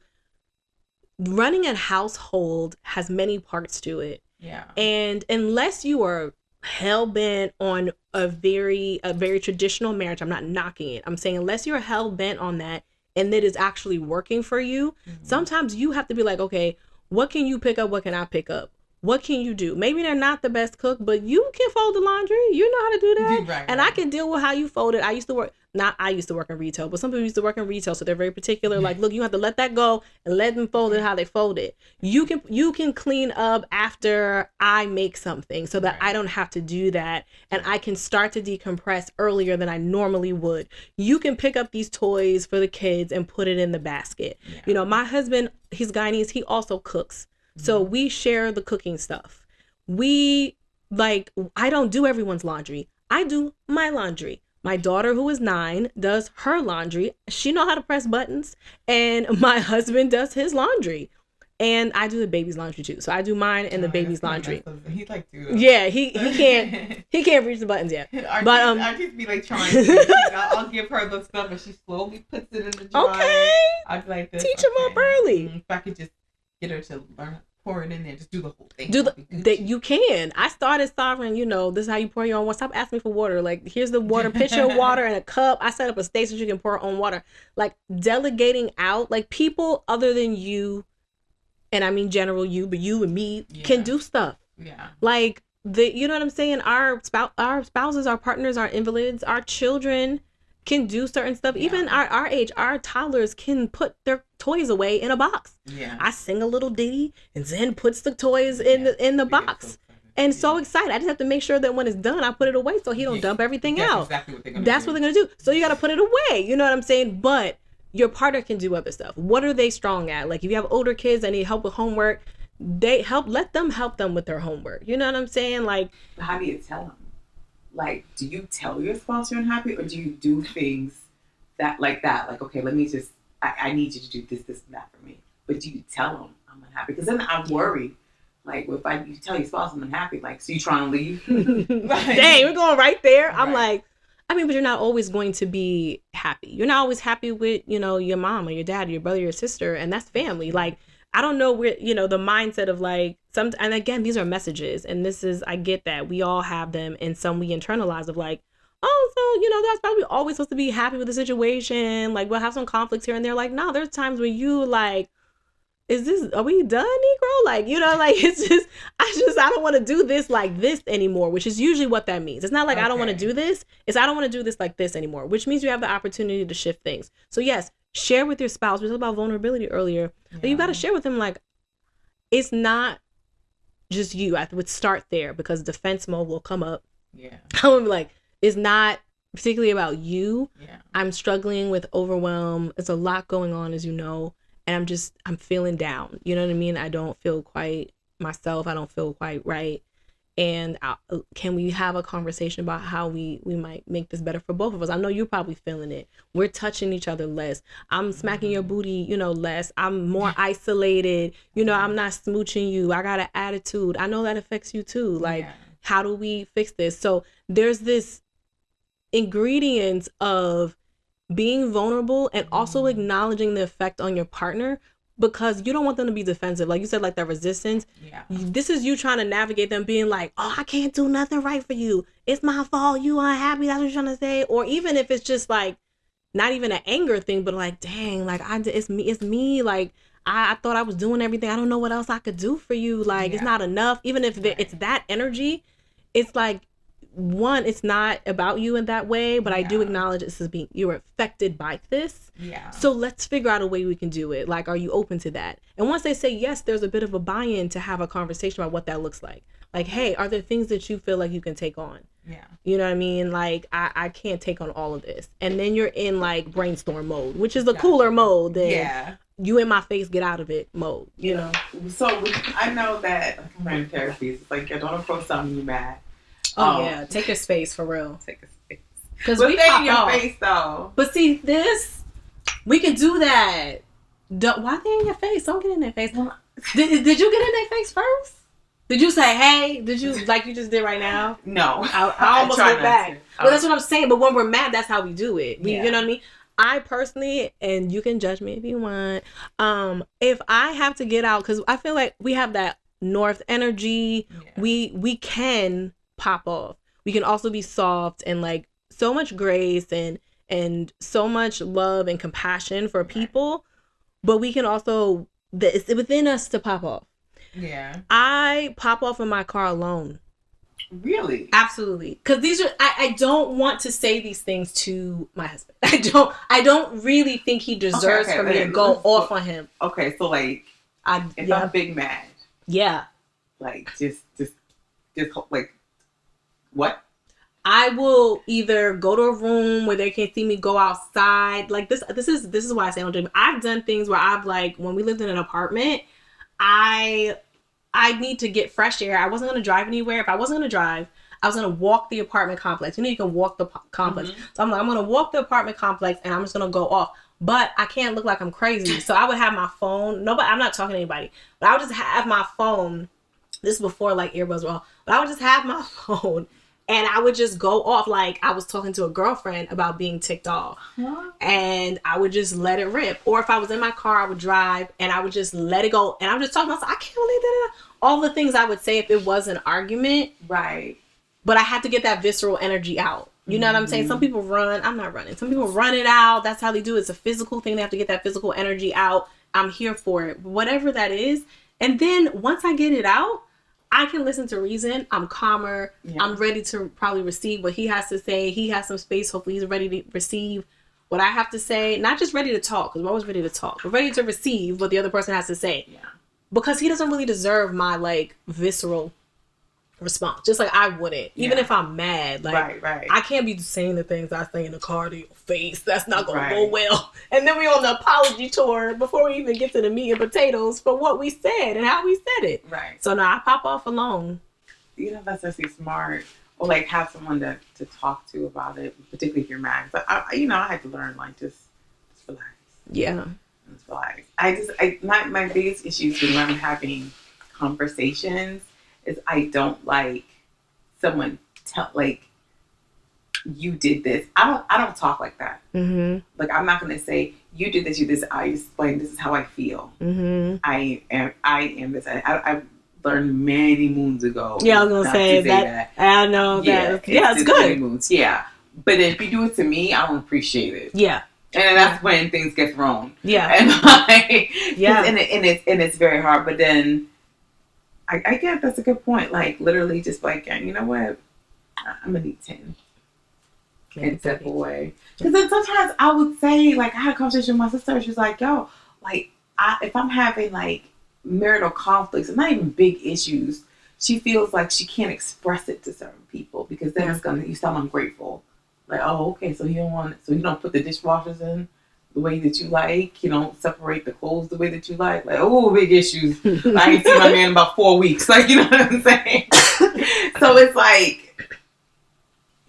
running a household has many parts to it. Yeah. And unless you are hell-bent on a very traditional marriage, I'm not knocking it. I'm saying unless you're hell-bent on that and it is actually working for you, sometimes you have to be like, okay, what can you pick up? What can I pick up? What can you do? Maybe they're not the best cook, but you can fold the laundry. You know how to do that. Right. I can deal with how you fold it. I used to work in retail, but some people used to work in retail, so they're very particular. Like, look, you have to let that go and let them fold it how they fold it. You can clean up after I make something so that I don't have to do that, and I can start to decompress earlier than I normally would. You can pick up these toys for the kids and put it in the basket. Yeah. My husband, he's Guyanese, he also cooks. So we share the cooking stuff. I don't do everyone's laundry. I do my laundry. My daughter, who is 9, does her laundry. She knows how to press buttons. And my husband does his laundry. And I do the baby's laundry too. So I do mine and the baby's laundry. He like to. Yeah, he can't reach the buttons yet. I just be like trying to. I'll give her the stuff and she slowly puts it in the dryer. Okay. I'd be like this. Teach him up early. If I could just get her to learn, pour it in there, just do the whole thing. You can. I started sovereign, this is how you pour your own water. Stop asking me for water. Like, here's the water, pitcher of water and a cup. I set up a station so you can pour your own water. Like, delegating out, like, people other than you, and I mean general you, but you and me can do stuff. Yeah. Like, you know what I'm saying? Our spouses, our partners, our invalids, our children can do certain stuff. Yeah. Even our age, our toddlers can put their toys away in a box. Yeah. I sing a little ditty and Zen puts the toys in the box. And so excited. I just have to make sure that when it's done, I put it away so he don't dump everything out. Exactly what they're gonna That's what they're going to do. So you got to put it away. You know what I'm saying? But your partner can do other stuff. What are they strong at? Like if you have older kids that need help with homework, let them help them with their homework. You know what I'm saying? Like, how do you tell them? Like, do you tell your spouse you're unhappy, or do you do things like that? Like, okay, let me just, I need you to do this, and that for me. But do you tell them I'm unhappy? Because then I'm worried. Like, if you tell your spouse I'm unhappy, like, so you trying to leave? Dang, we're going right there. Right. I'm like, but you're not always going to be happy. You're not always happy with, your mom or your dad or your brother or your sister, and that's family. Like, I don't know where, the mindset of like and again, these are messages, and I get that we all have them, and some we internalize of like, oh, so, that's probably always supposed to be happy with the situation. Like, we'll have some conflicts here and there. Like, no, there's times when you, like, are we done, Negro? Like, like, I don't want to do this like this anymore, which is usually what that means. It's not like I don't want to do this. It's I don't want to do this like this anymore, which means you have the opportunity to shift things. So, yes, share with your spouse. We talked about vulnerability earlier. Yeah. But you got to share with them, like, it's not just you. I would start there because defense mode will come up. Yeah. I would be like, it's not particularly about you. Yeah. I'm struggling with overwhelm. It's a lot going on, as you know. And I'm feeling down. You know what I mean? I don't feel quite myself. I don't feel quite right. And can we have a conversation about how we might make this better for both of us? I know you're probably feeling it. We're touching each other less. I'm smacking your booty, less. I'm more isolated. I'm not smooching you. I got an attitude. I know that affects you too. Like, how do we fix this? So there's this ingredients of being vulnerable and also acknowledging the effect on your partner, because you don't want them to be defensive. Like you said, like that resistance. Yeah. This is you trying to navigate them being like, oh, I can't do nothing right for you. It's my fault. You unhappy. That's what you're trying to say. Or even if it's just like, not even an anger thing, but like, dang, like it's me. Like, I thought I was doing everything. I don't know what else I could do for you. Like, it's not enough. Even if it's that energy, it's like, one, it's not about you in that way, but I do acknowledge this is you're affected by this. Yeah. So let's figure out a way we can do it. Like, are you open to that? And once they say yes, there's a bit of a buy-in to have a conversation about what that looks like. Like, hey, are there things that you feel like you can take on? Yeah. You know what I mean? Like, I can't take on all of this. And then you're in like brainstorm mode, which is a cooler mode than you in my face, get out of it mode, you know? So I know that I'm in therapy. It's like, don't approach something you mad. Oh yeah, take a space for real. Take a space. Because we stay pop in your off. face though. But see, we can do that. Why they in your face? Don't get in their face. Did you get in their face first? Did you say, hey? Did you like you just did right now? No, I almost went back. But that's what I'm saying. But when we're mad, that's how we do it. You know what I mean? I personally, and you can judge me if you want. If I have to get out, because I feel like we have that north energy. Yeah. We can pop off. We can also be soft and like so much grace and so much love and compassion for people, but we can also, it's within us to pop off. Yeah. I pop off in my car alone. Really? Absolutely. Because these are, I don't want to say these things to my husband. I don't really think he deserves for me to go off on him. Okay, so like, if I'm big mad. Yeah. Like, just like, what? I will either go to a room where they can't see me, go outside. Like this is why I say I don't dream. I've done things where I've like, when we lived in an apartment, I need to get fresh air. I wasn't going to drive anywhere. If I wasn't going to drive, I was going to walk the apartment complex. You can walk the complex. Mm-hmm. So I'm like, I'm going to walk the apartment complex and I'm just going to go off. But I can't look like I'm crazy. So I would have my phone. I'm not talking to anybody. But I would just have my phone. This is before like earbuds were all. But I would just have my phone. And I would just go off like I was talking to a girlfriend about being ticked off. Huh? And I would just let it rip. Or if I was in my car, I would drive and I would just let it go. And I would just talk to myself, I can't believe that. All the things I would say if it was an argument. Right. But I had to get that visceral energy out. You know what I'm saying? Some people run. I'm not running. Some people run it out. That's how they do it. It's a physical thing. They have to get that physical energy out. I'm here for it. Whatever that is. And then once I get it out, I can listen to reason. I'm calmer. Yeah. I'm ready to probably receive what he has to say. He has some space. Hopefully he's ready to receive what I have to say. Not just ready to talk, because I'm always ready to talk, but ready to receive what the other person has to say. Yeah. Because he doesn't really deserve my like visceral response. Just like I wouldn't. Even if I'm mad. Like right. I can't be saying the things I say in the car to your face. That's not going to go well. And then we on the apology tour before we even get to the meat and potatoes for what we said and how we said it. Right. So now I pop off alone. That's actually smart. Or like have someone to talk to about it, particularly if you're mad. But I had to learn like just relax. Yeah. Just relax. My biggest issues when I'm having conversations is I don't like someone like you did this. I don't talk like that. Mm-hmm. Like I'm not gonna say you did this. You did this. I explain. This is how I feel. Mm-hmm. I am this. I learned many moons ago. Yeah, I was gonna say that. I know that. Yeah, it's good. Moons. Yeah, But if you do it to me, I don't appreciate it. Yeah. And that's when things get thrown. Yeah. And like, yeah. And it's very hard. But then I get that's a good point. Like literally just like, you know what? I'm gonna need 10. In a simple way. Because then sometimes I would say, like, I had a conversation with my sister. She was like, yo, like, if I'm having like marital conflicts and not even big issues, she feels like she can't express it to certain people because then you sound ungrateful. Like, oh, okay, so you don't put the dishwashers in the way that you like. You don't separate the clothes the way that you like. Like, oh, big issues. I ain't seen my man in about 4 weeks. Like, you know what I'm saying? So it's like,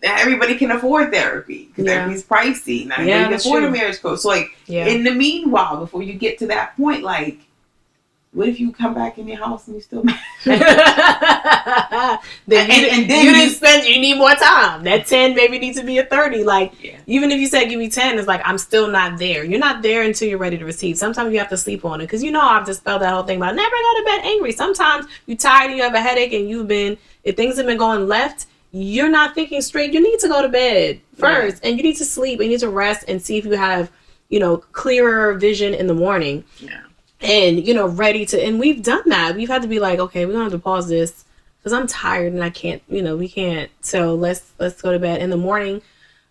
everybody can afford therapy because therapy's pricey. Not everybody can afford a marriage coach. So, like, in the meanwhile, before you get to that point, like, what if you come back in your house and you still mad? then you didn't spend. You need more time. That 10 maybe needs to be a 30. Like, even if you say give me 10, it's like I'm still not there. You're not there until you're ready to receive. Sometimes you have to sleep on it because I've just felt that whole thing about never go to bed angry. Sometimes you're tired and you have a headache and if things have been going left, you're not thinking straight. You need to go to bed first and you need to sleep and you need to rest and see if you have clearer vision in the morning. And, ready to, and we've done that. We've had to be like, okay, we're going to have to pause this because I'm tired and I can't, we can't. So let's go to bed. In the morning,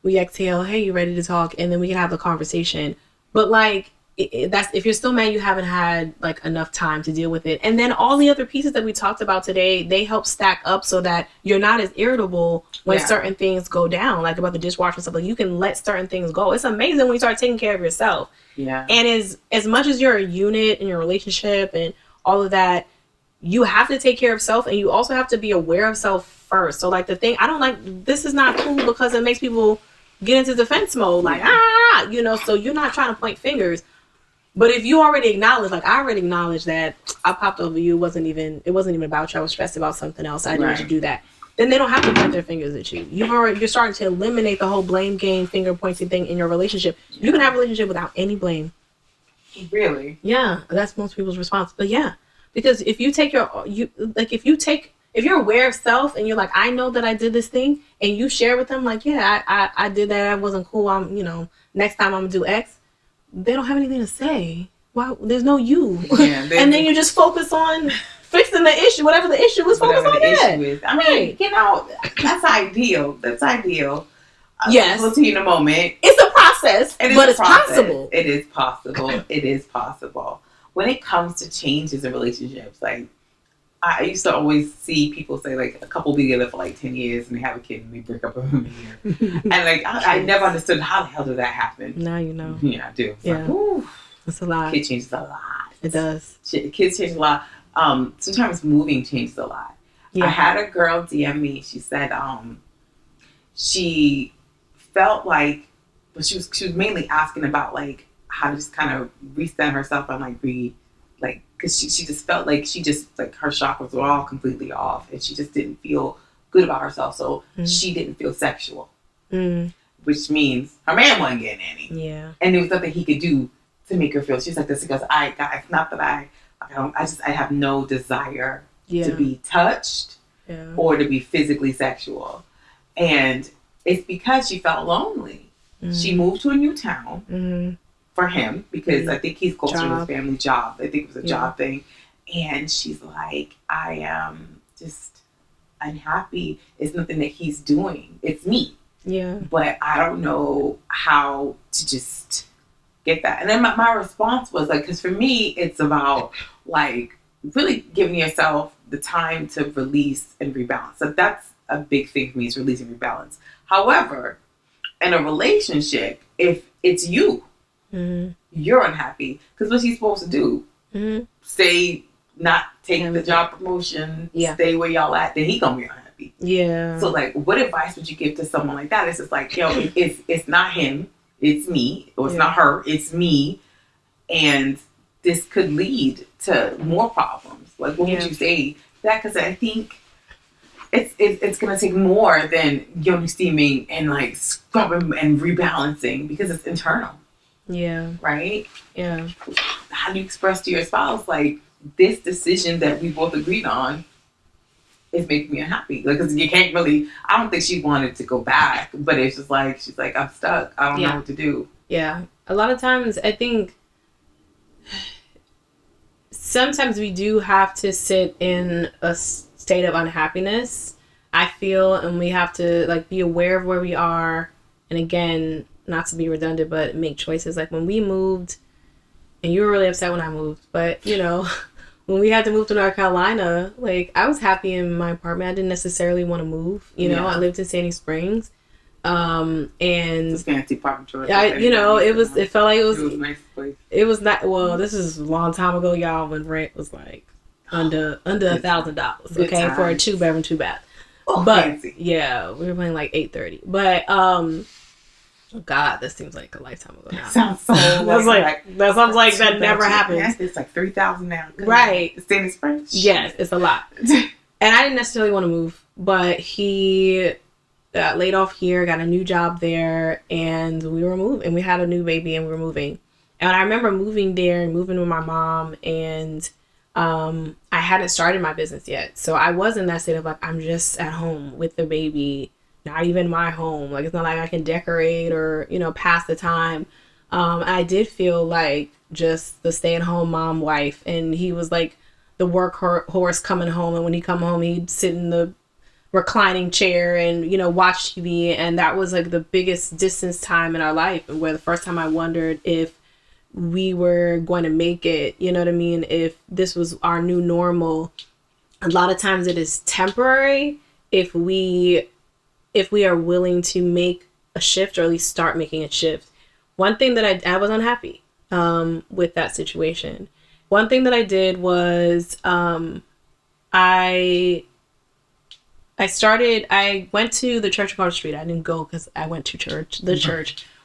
we exhale, hey, you ready to talk? And then we can have a conversation. But like, that's, if you're still mad, you haven't had like enough time to deal with it. And then all the other pieces that we talked about today, they help stack up so that you're not as irritable when certain things go down, like about the dishwasher and stuff. Like you can let certain things go. It's amazing when you start taking care of yourself. Yeah. And as much as you're a unit in your relationship and all of that, you have to take care of self and you also have to be aware of self first. So like the thing, I don't like, this is not cool because it makes people get into defense mode. Like, so you're not trying to point fingers. But if you already acknowledge, like I already acknowledged that I popped over you, it wasn't even about you. I was stressed about something else. I didn't do that. Then they don't have to point their fingers at you. You're starting to eliminate the whole blame game, finger pointing thing in your relationship. You can have a relationship without any blame. Really? Yeah, that's most people's response. But yeah, because if you take if you're aware of self and you're like, I know that I did this thing, and you share with them like, yeah, I did that. I wasn't cool. I'm next time I'm gonna do X. They don't have anything to say. Why? There's no you. Yeah, and then you just focus on fixing the issue, whatever the issue is. Focus on that. I mean, that's ideal. That's ideal. Yes. We'll see in a moment. It's a process, but it's possible. It is possible. It is possible. When it comes to changes in relationships, like I used to always see people say like a couple be together for like 10 years and they have a kid and they break up within a year. And like I never understood how the hell did that happen. Now you know. Yeah, I do. It's like, it's a lot. Kid changes a lot. It does. Kids change a lot. Sometimes moving changes a lot. Yeah. I had a girl DM me. She said she felt like, but she was mainly asking about like how to just kind of reset herself and like because she just felt like her chakras were all completely off and she just didn't feel good about herself, so she didn't feel sexual, which means her man wasn't getting any. Yeah, and there was nothing he could do to make her feel. She's like this because it's not that I have no desire to be touched or to be physically sexual, and it's because she felt lonely. She moved to a new town for him because I think he's closer to his family job. I think it was a job thing. And she's like, I am just unhappy. It's nothing that he's doing. It's me. Yeah. But I don't know how to just get that. And then my response was like, because for me, it's about like really giving yourself the time to release and rebalance. So that's a big thing for me, is release and rebalance. However, in a relationship, if it's you, you're unhappy. Because what's he supposed to do? Stay, not take the job promotion, stay where y'all at, then he gonna be unhappy. Yeah. So like, what advice would you give to someone like that? It's just like, it's not him, it's me, or it's not her, it's me, and this could lead to more problems. Like, what would you say to that? Because I think it's gonna take more than steaming and like scrubbing and rebalancing, because it's internal. Yeah. Right? Yeah. How do you express to your spouse like this decision that we both agreed on it's making me unhappy. Like, cause you can't really. I don't think she wanted to go back, but it's just like she's like, I'm stuck. I don't know what to do. Yeah, a lot of times I think sometimes we do have to sit in a state of unhappiness. I feel, and we have to like be aware of where we are, and again, not to be redundant, but make choices. Like when we moved, and you were really upset when I moved, but you know. When we had to move to North Carolina, like I was happy in my apartment. I didn't necessarily want to move. You know, I lived in Sandy Springs, and it's a fancy apartment. It felt like it was a nice place. It was not. Well, this is a long time ago, y'all, when rent was like under $1,000. Okay, for a 2-bedroom, 2-bath. Oh, but fancy. Yeah, we were paying like $830. But oh God, this seems like a lifetime ago now. That sounds so. That sounds like that never happened. It's like $3,000 now. Right. It's Sandy Springs. Yes, it's a lot. And I didn't necessarily want to move, but he got laid off here, got a new job there, and we were moving. And we had a new baby, and we were moving. And I remember moving there and moving with my mom, and I hadn't started my business yet, so I was in that state of like I'm just at home with the baby. Not even my home. Like, it's not like I can decorate or, pass the time. I did feel like just the stay-at-home mom wife. And he was like the work horse coming home. And when he come home, he'd sit in the reclining chair and, watch TV. And that was like the biggest distance time in our life. Where the first time I wondered if we were going to make it, you know what I mean? If this was our new normal. A lot of times it is temporary if we are willing to make a shift, or at least start making a shift. One thing that I was unhappy with that situation. One thing that I did was I went to the church across the street. I didn't go because I went to church,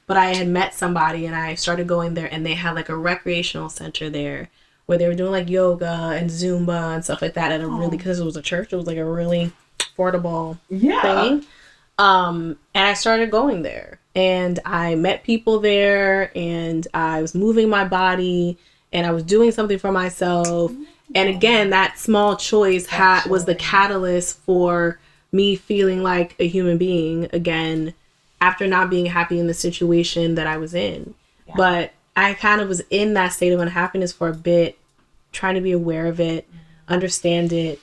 but I had met somebody and I started going there, and they had like a recreational center there where they were doing like yoga and Zumba and stuff like that. And because it was a church, it was like a really affordable thing. And I started going there, and I met people there, and I was moving my body, and I was doing something for myself. And again, that small choice was the catalyst for me feeling like a human being again, after not being happy in the situation that I was in. Yeah. But I kind of was in that state of unhappiness for a bit, trying to be aware of it, understand it,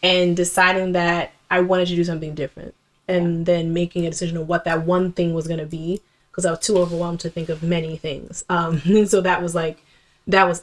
and deciding that I wanted to do something different. And then making a decision of what that one thing was going to be, because I was too overwhelmed to think of many things. And so that was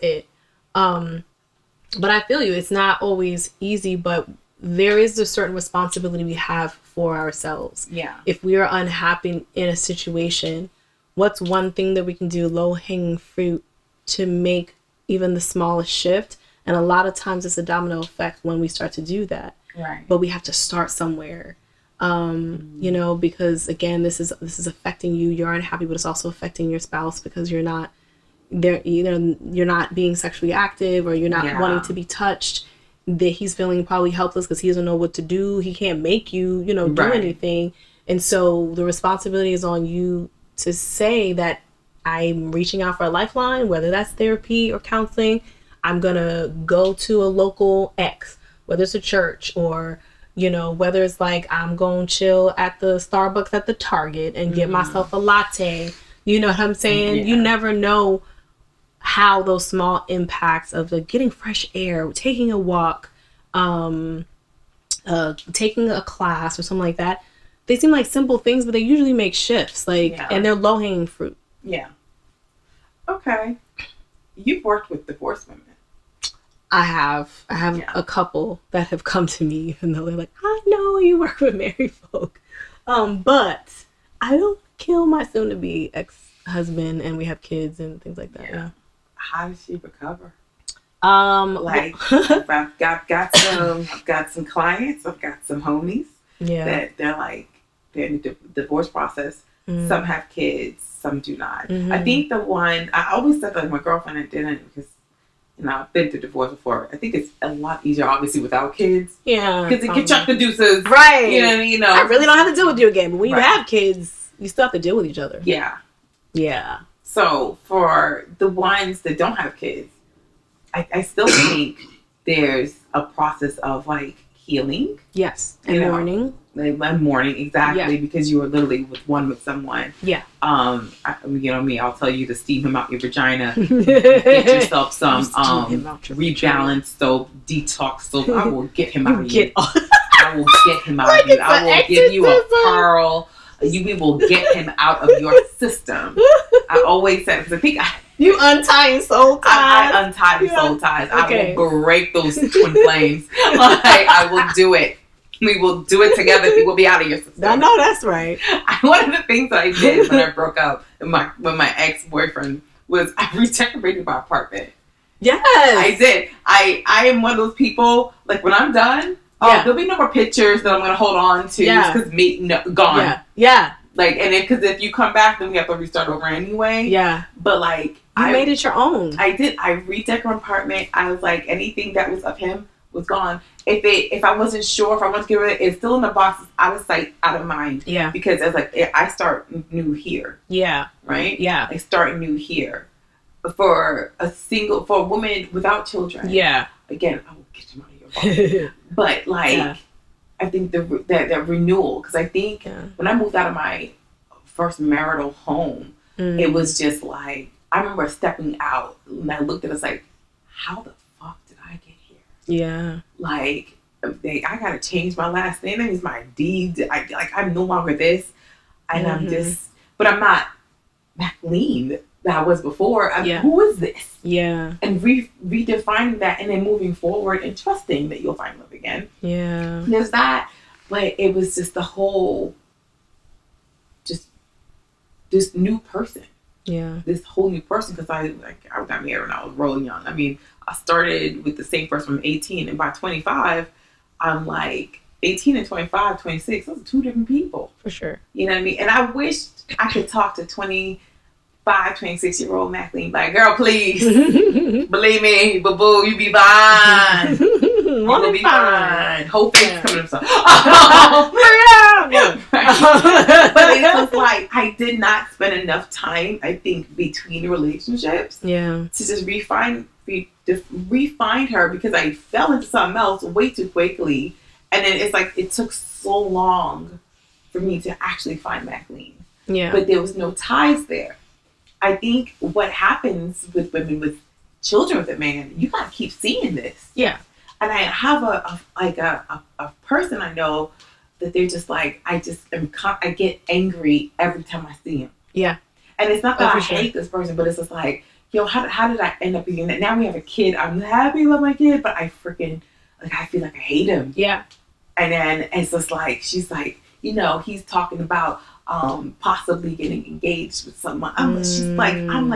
it. But I feel you. It's not always easy, but there is a certain responsibility we have for ourselves. Yeah. If we are unhappy in a situation, what's one thing that we can do, low-hanging fruit, to make even the smallest shift? And a lot of times it's a domino effect when we start to do that. Right. But we have to start somewhere. Because again, this is affecting you. You're unhappy, but it's also affecting your spouse because you're not there. Either you're not being sexually active, or you're not wanting to be touched. That he's feeling probably helpless because he doesn't know what to do. He can't make you, do anything. And so the responsibility is on you to say that I'm reaching out for a lifeline, whether that's therapy or counseling. I'm gonna go to a local X, whether it's a church or whether it's like I'm going to chill at the Starbucks at the Target and get myself a latte. You know what I'm saying? Yeah. You never know how those small impacts of like getting fresh air, taking a walk, taking a class or something like that. They seem like simple things, but they usually make shifts. And they're low-hanging fruit. Yeah. Okay. You've worked with divorced women. I have a couple that have come to me, even though they're like, I know you work with married folk. But I don't kill my soon-to-be ex-husband, and we have kids and things like that. Yeah. How does she recover? I've got some clients, I've got some homies that they're in the divorce process. Mm-hmm. Some have kids, some do not. Mm-hmm. I think the one, I always said my girlfriend I didn't, because I've been through divorce before. I think it's a lot easier, obviously, without kids. Yeah. Because it can chuck the deuces. Right. I really don't have to deal with you again. But when you have kids, you still have to deal with each other. Yeah. Yeah. So for the ones that don't have kids, I still think there's a process of healing. Yes. And mourning. Mourning, exactly, Yeah. because you were literally one with someone. Yeah. You know me, I'll tell you to steam him out your vagina. Get yourself some rebalance soap, detox soap. I will get him out of you. I will get him out of you. I will give you a pearl. We will get him out of your system. I always said, because I think you untying soul ties. I untie the soul ties. Okay. I will break those twin flames. I will do it. We will do it together. We will be out of your system. I know that's right. One of the things that I did when I broke up with my ex-boyfriend was I redecorated my apartment. Yes. I did. I am one of those people, like when I'm done, there'll be no more pictures that I'm going to hold on to because gone. Yeah. Yeah. Like, and because if you come back, then we have to restart over anyway. Yeah. But like, I made it your own. I did. I redecorated my apartment. I was like, anything that was of him was gone. If I wasn't sure if I wanted to get rid of it, it's still in the box, out of sight, out of mind. Yeah. Because it's like I start new here. Yeah. Right. Yeah. I start new here. For a woman without children. Yeah. Again, I will get you out of your box. But like, I think that renewal, because I think when I moved out of my first marital home, it was just like, I remember stepping out and I looked at it like, how the fuck did I get here? Yeah. Like, I gotta change my last name. That means my deed. I'm no longer this, and I'm just. But I'm not McLean that I was before. Who is this? Yeah. And redefining that, and then moving forward and trusting that you'll find love again. Yeah. There's that, but it was just the whole, just this new person. Yeah. This whole new person, because I got married when I was really young. I mean, I started with the same person from 18, and by 25, I'm like 18 and 25, 26. Those are two different people. For sure. You know what I mean? And I wish I could talk to 25, 26-year-old McLean, like, girl, please, believe me, boo-boo, you be fine. You will be fine. Hopefully it's coming up soon. But it was like, I did not spend enough time, I think, between relationships to just refine her, because I fell into something else way too quickly. And then it's like, it took so long for me to actually find McLean. Yeah. But there was no ties there. I think what happens with women with children with a man, you gotta keep seeing this. Yeah. And I have a person I know that they're just like, I get angry every time I see him. Yeah. And it's not that I hate this person, but it's just like, yo, how did I end up being that? Now we have a kid. I'm happy with my kid, but I freaking, like, I feel like I hate him. Yeah. And then it's just like, she's like, he's talking about possibly getting engaged with someone. She's like, I'm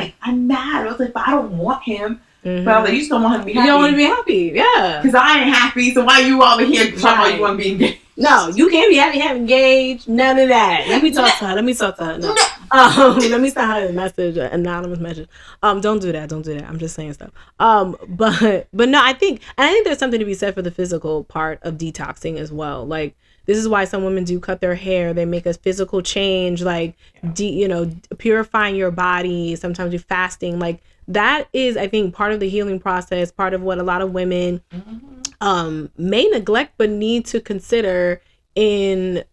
mad. I was like, but I don't want him. Mm-hmm. But I was like, you just don't want him to be happy. You don't want to be happy, yeah. Because I ain't happy, so why you over here talking about you want to be engaged? No, you can't be happy, have engaged, none of that. Let me talk to her. No. Let me send her a message, an anonymous message. Don't do that. I'm just saying stuff. But no, I think there's something to be said for the physical part of detoxing as well. Like, this is why some women do cut their hair. They make a physical change, like, purifying your body. Sometimes you're fasting. Like, that is, I think, part of the healing process, part of what a lot of women may neglect but need to consider in,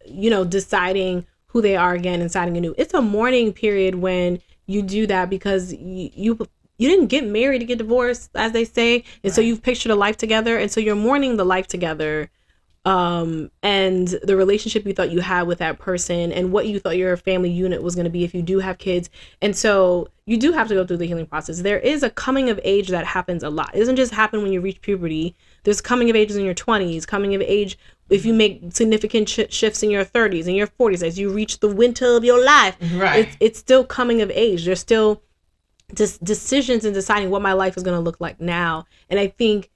deciding who they are again and starting anew. It's a mourning period when you do that, because you didn't get married to get divorced, as they say. And so you've pictured a life together. And so you're mourning the life together. And the relationship you thought you had with that person, and what you thought your family unit was going to be if you do have kids. And so you do have to go through the healing process. There is a coming of age that happens a lot. It doesn't just happen when you reach puberty. There's coming of ages in your 20s, coming of age if you make significant shifts in your 30s and your 40s, as you reach the winter of your life. Right. It's still coming of age. There's still decisions in deciding what my life is going to look like now. And I think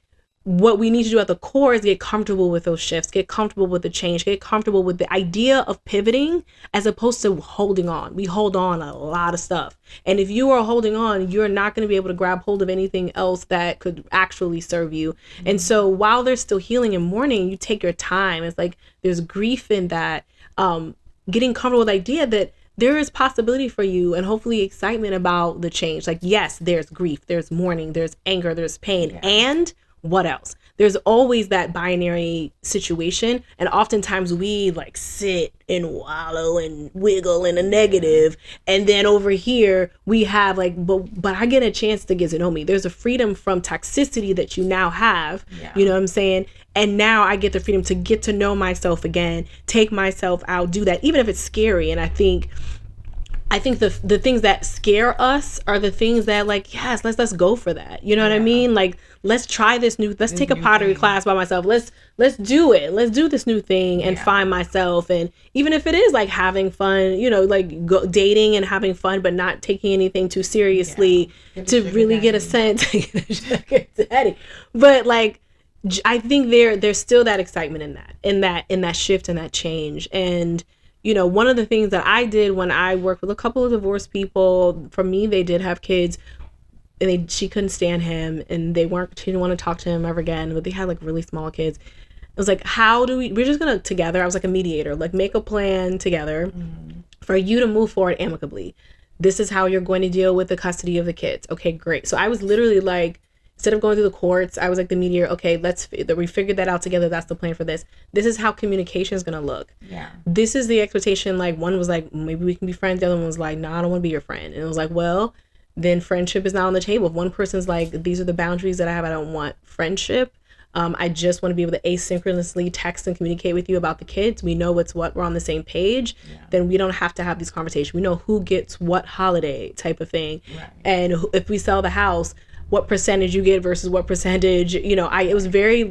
what we need to do at the core is get comfortable with those shifts, get comfortable with the change, get comfortable with the idea of pivoting as opposed to holding on. We hold on a lot of stuff. And if you are holding on, you're not going to be able to grab hold of anything else that could actually serve you. Mm-hmm. And so while there's still healing and mourning, you take your time. It's like there's grief in that, getting comfortable with the idea that there is possibility for you, and hopefully excitement about the change. Like, yes, there's grief, there's mourning, there's anger, there's pain, and what else? there's always that binary situation. And oftentimes we like sit and wallow and wiggle in a negative. And then over here we have like, but I get a chance to get to know me. There's a freedom from toxicity that you now have. You know what I'm saying? And now I get the freedom to get to know myself again, take myself out, do that, even if it's scary. And I think the things that scare us are the things that like, yes, let's go for that. You know what I mean? Like, let's try let's take a pottery class by myself. Let's do it. Let's do this new thing and find myself. And even if it is like having fun, you know, like dating and having fun, but not taking anything too seriously to really get a sense. But like, I think there's still that excitement in that shift and that change. And you know, one of the things that I did when I worked with a couple of divorced people, for me, they did have kids, and she couldn't stand him, and she didn't want to talk to him ever again, but they had like really small kids. It was like, we're just gonna together. I was like a mediator, like make a plan together for you to move forward amicably. This is how you're going to deal with the custody of the kids. Okay, great. So I was literally like, instead of going through the courts, I was like the mediator. Okay, we figured that out together. That's the plan for this. This is how communication is going to look. Yeah. This is the expectation. Like one was like, maybe we can be friends. The other one was like, no, I don't want to be your friend. And it was like, well, then friendship is not on the table. If one person's like, these are the boundaries that I have. I don't want friendship. I just want to be able to asynchronously text and communicate with you about the kids. We know what's what. We're on the same page. Yeah. Then we don't have to have these conversations. We know who gets what holiday type of thing. Right. And if we sell the house, what percentage you get versus what percentage, you know, it was very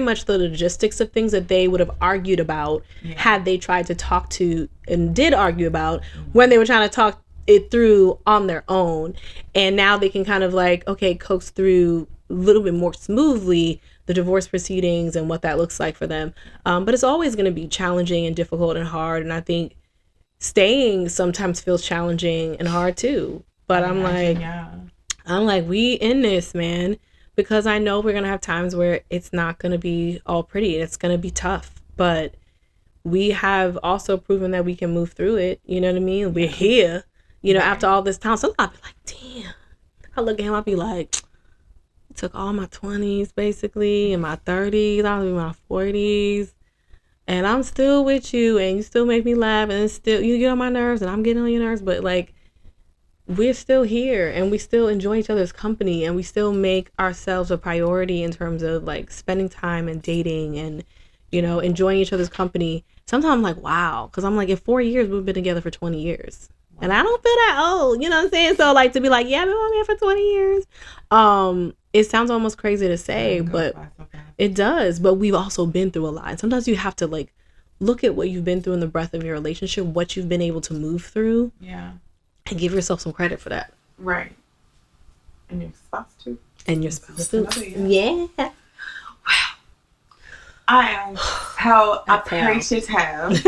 much the logistics of things that they would have argued about had they tried to talk to and did argue about when they were trying to talk it through on their own. And now they can kind of like, okay, coax through a little bit more smoothly the divorce proceedings and what that looks like for them. But it's always going to be challenging and difficult and hard. And I think staying sometimes feels challenging and hard too. But I'm like, we in this, man, because I know we're going to have times where it's not going to be all pretty. It's going to be tough. But we have also proven that we can move through it. You know what I mean? We're here, you know, after all this time. Sometimes I'll be like, damn. I look at him, I'll be like, it took all my 20s, basically, and my 30s, I'll be my 40s. And I'm still with you, and you still make me laugh, and still, you get on my nerves, and I'm getting on your nerves. But, like, we're still here, and we still enjoy each other's company, and we still make ourselves a priority in terms of like spending time and dating and, you know, enjoying each other's company. Sometimes I'm like, wow, because I'm like, in 4 years we've been together for 20 years, and I don't feel that old, you know what I'm saying? So like to be like, yeah, I've been on here for 20 years. It sounds almost crazy to say, but it does. But we've also been through a lot. And sometimes you have to like look at what you've been through in the breadth of your relationship, what you've been able to move through. Yeah. And give yourself some credit for that. Right. And your spouse too. And your spouse too. Yeah. Wow. I am so appreciative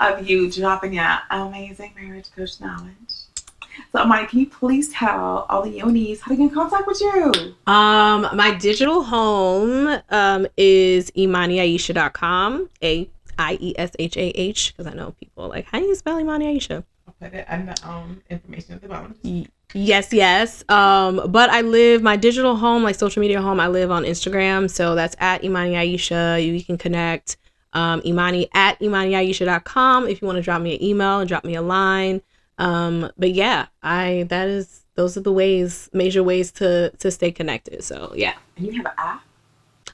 of you dropping your amazing marriage coach knowledge. So, Imani, can you please tell all the yonis how to get in contact with you? My digital home is ImaniAisha.com. AIESHAH, because I know people are like, how do you spell Imani Aisha? Put it in the information at the bottom. Yes. But my digital home, like social media home, I live on Instagram. So that's at Imani Aisha. You can connect Imani at ImaniAisha.com if you want to drop me an email and drop me a line. But yeah, those are the major ways to stay connected. So yeah. And you have an app?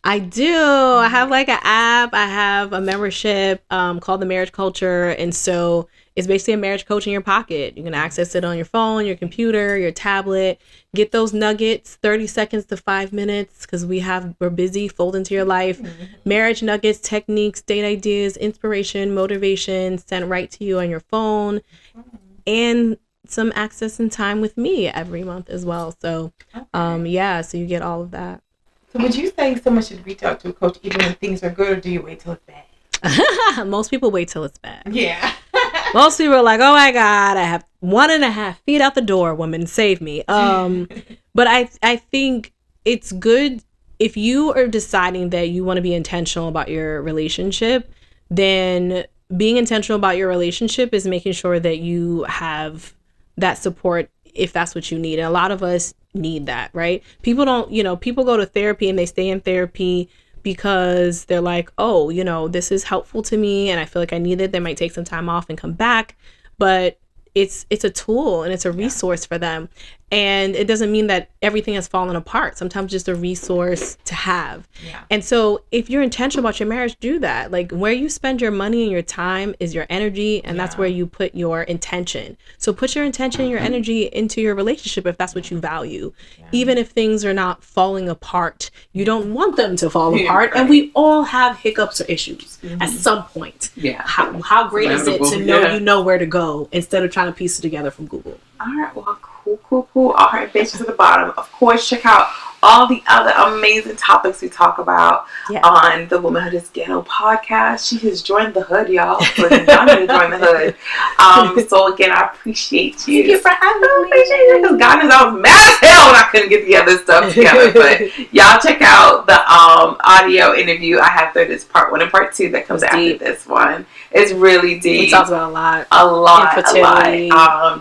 I do. I have like an app. I have a membership called The Marriage Culture. And so it's basically a marriage coach in your pocket. You can access it on your phone, your computer, your tablet. Get those nuggets, 30 seconds to 5 minutes, because we're busy. Fold into your life. Marriage nuggets, techniques, date ideas, inspiration, motivation sent right to you on your phone. And some access and time with me every month as well. So, so you get all of that. So would you say someone should reach out to a coach even when things are good, or do you wait till it's bad? Most people wait till it's bad. Yeah. Most people are like, oh my God, I have 1.5 feet out the door, woman, save me. But I think it's good if you are deciding that you want to be intentional about your relationship, then being intentional about your relationship is making sure that you have that support if that's what you need. And a lot of us need that, right? People don't, people go to therapy and they stay in therapy because they're like, oh, this is helpful to me and I feel like I need it. They might take some time off and come back, but it's a tool and it's a resource for them. And it doesn't mean that everything has fallen apart. Sometimes just a resource to have. Yeah. And so if you're intentional about your marriage, do that. Like where you spend your money and your time is your energy. And that's where you put your intention. So put your intention and your energy into your relationship if that's what you value. Yeah. Even if things are not falling apart, you don't want them to fall apart. Right. And we all have hiccups or issues at some point. Yeah. How great is it to know you know where to go instead of trying to piece it together from Google? All right, well, cool. All right, bitches at the bottom. Of course, check out all the other amazing topics we talk about on the Woman-H.O.O.D podcast. She has joined the hood, y'all. So y'all need to join the hood. So again, I appreciate you. Thank you for having me. I appreciate you because God knows I was mad as hell when I couldn't get the other stuff together. But y'all check out the audio interview I have for this part 1 and part 2 that comes after this one. It's really deep. We talked about a lot.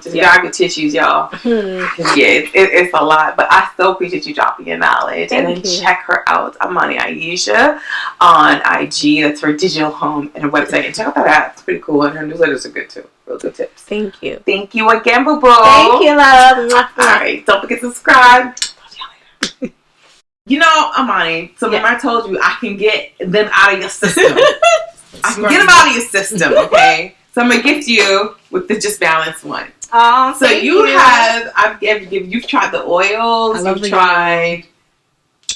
Just grab your tissues, y'all. It's a lot. But I so appreciate you dropping your knowledge. Thank you. Check her out, Imani Aisha, on IG. That's her digital home and her website. And check out that app. It's pretty cool. And her newsletters are good too. Real good tips. Thank you. Thank you again, boo boo. Thank you, love. All right. Don't forget to subscribe. Imani, so remember I told you I can get them out of your system. I can get them out of your system, okay? So I'm going to gift you with the Just Balanced one. Oh, so you've tried the oils, you've tried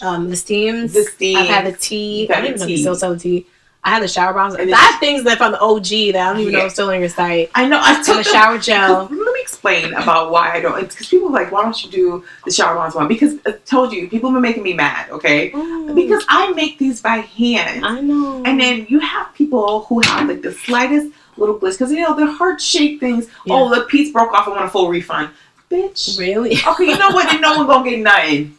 the steams. The I've had the tea. I don't even know if you still sell the tea. I had the shower bombs. I have things that from the OG that I don't even know is still on your site. I know. I took the shower gel. Let me explain about why I don't. It's because people are like, why don't you do the shower bombs one? Because I told you, people have been making me mad, okay? Because I make these by hand. I know. And then you have people who have like the slightest little glitch because they're heart-shaped things. Yeah. Oh, the piece broke off. I want a full refund. Bitch. Really? Okay, you know what? Then no one gonna get nothing.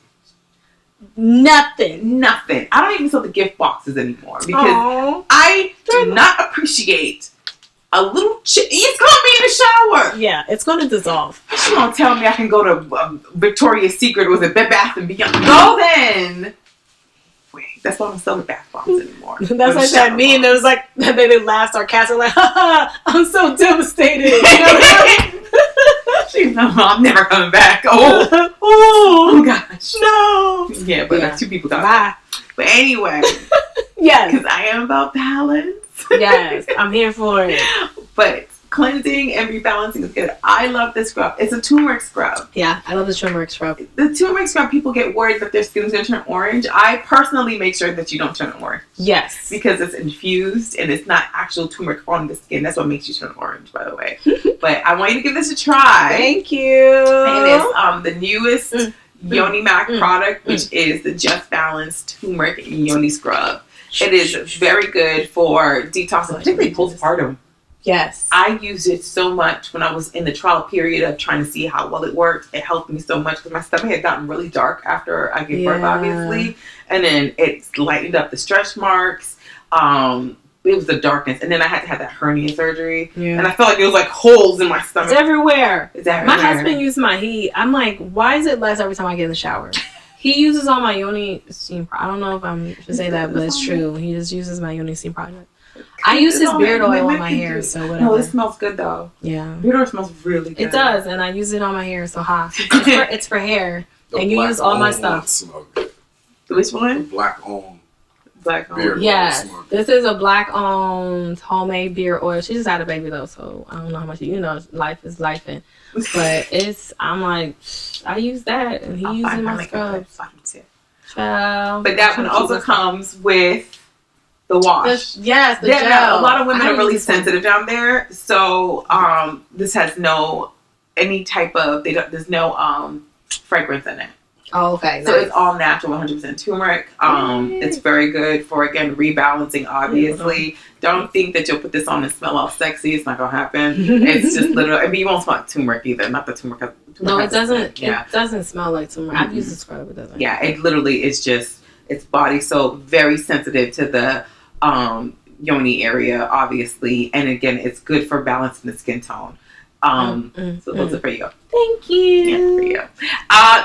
Nothing. I don't even sell the gift boxes anymore because I do not appreciate a little it's gonna be in the shower. Yeah, it's gonna dissolve. She gonna tell me I can go to Victoria's Secret with a Bed Bath and Beyond. Go then. Wait, that's why I don't sell the bath bombs anymore. That's like that meme that was like they laughed sarcastic like, ha, I'm so devastated. You know? I'm never coming back. Oh gosh. No. Yeah, but 2 people got back. But anyway. Yes. Because I am about balance. Yes, I'm here for it. But cleansing and rebalancing is good. I love this scrub. It's a turmeric scrub. Yeah, I love the turmeric scrub. The turmeric scrub, people get worried that their skin's going to turn orange. I personally make sure that you don't turn orange. Yes. Because it's infused and it's not actual turmeric on the skin. That's what makes you turn orange, by the way. But I want you to give this a try. Thank you. And it's the newest Yoni Mac product, which is the Just Balanced Turmeric Yoni Scrub. It is very good for detoxing, particularly postpartum. Yes. I used it so much when I was in the trial period of trying to see how well it worked. It helped me so much because my stomach had gotten really dark after I gave birth, obviously. And then it lightened up the stretch marks. It was the darkness. And then I had to have that hernia surgery. Yeah. And I felt like it was like holes in my stomach. It's everywhere. It's everywhere. My husband used my heat. I'm like, why is it less every time I get in the shower? He uses all my Yoni steam. I don't know if I'm should say that, but it's true. He just uses my Yoni steam product. I use his beard oil on my hair, so whatever. No, it smells good though. Yeah, beard oil smells really good. It does, and I use it on my hair. So it's for hair, and you use all my stuff. Which one? The black-owned. Black-owned. Yeah, this is a black-owned homemade beard oil. She just had a baby though, so I don't know how much. Life is lifing. But I'm like, I use that, and he uses my scrubs. But that one also comes with the wash. The gel. A lot of women are really sensitive down there, so this has there's no fragrance in it. Oh, okay. So it's all natural, 100% turmeric. It's very good for, again, rebalancing, obviously. Don't think that you'll put this on and smell all sexy. It's not going to happen. It's just literally, but you won't smell like turmeric either. Not the turmeric. No, it doesn't. Yeah. It doesn't smell like turmeric. I've used the scrub. It doesn't. Yeah, it literally is just, it's body soap, very sensitive to the yoni area, obviously. And again, it's good for balancing the skin tone. So those are for you. Thank you. For you.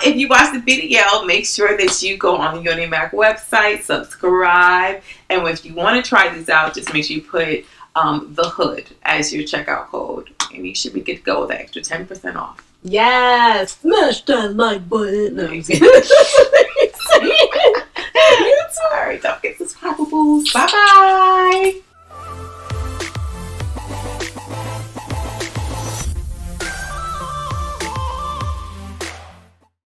If you watch the video, make sure that you go on the Yoni Mac website, subscribe, and if you want to try these out, just make sure you put the hood as your checkout code, and you should be good to go with the extra 10% off. Yes, smash that like button. No, All right, don't forget to subscribe. Bye bye.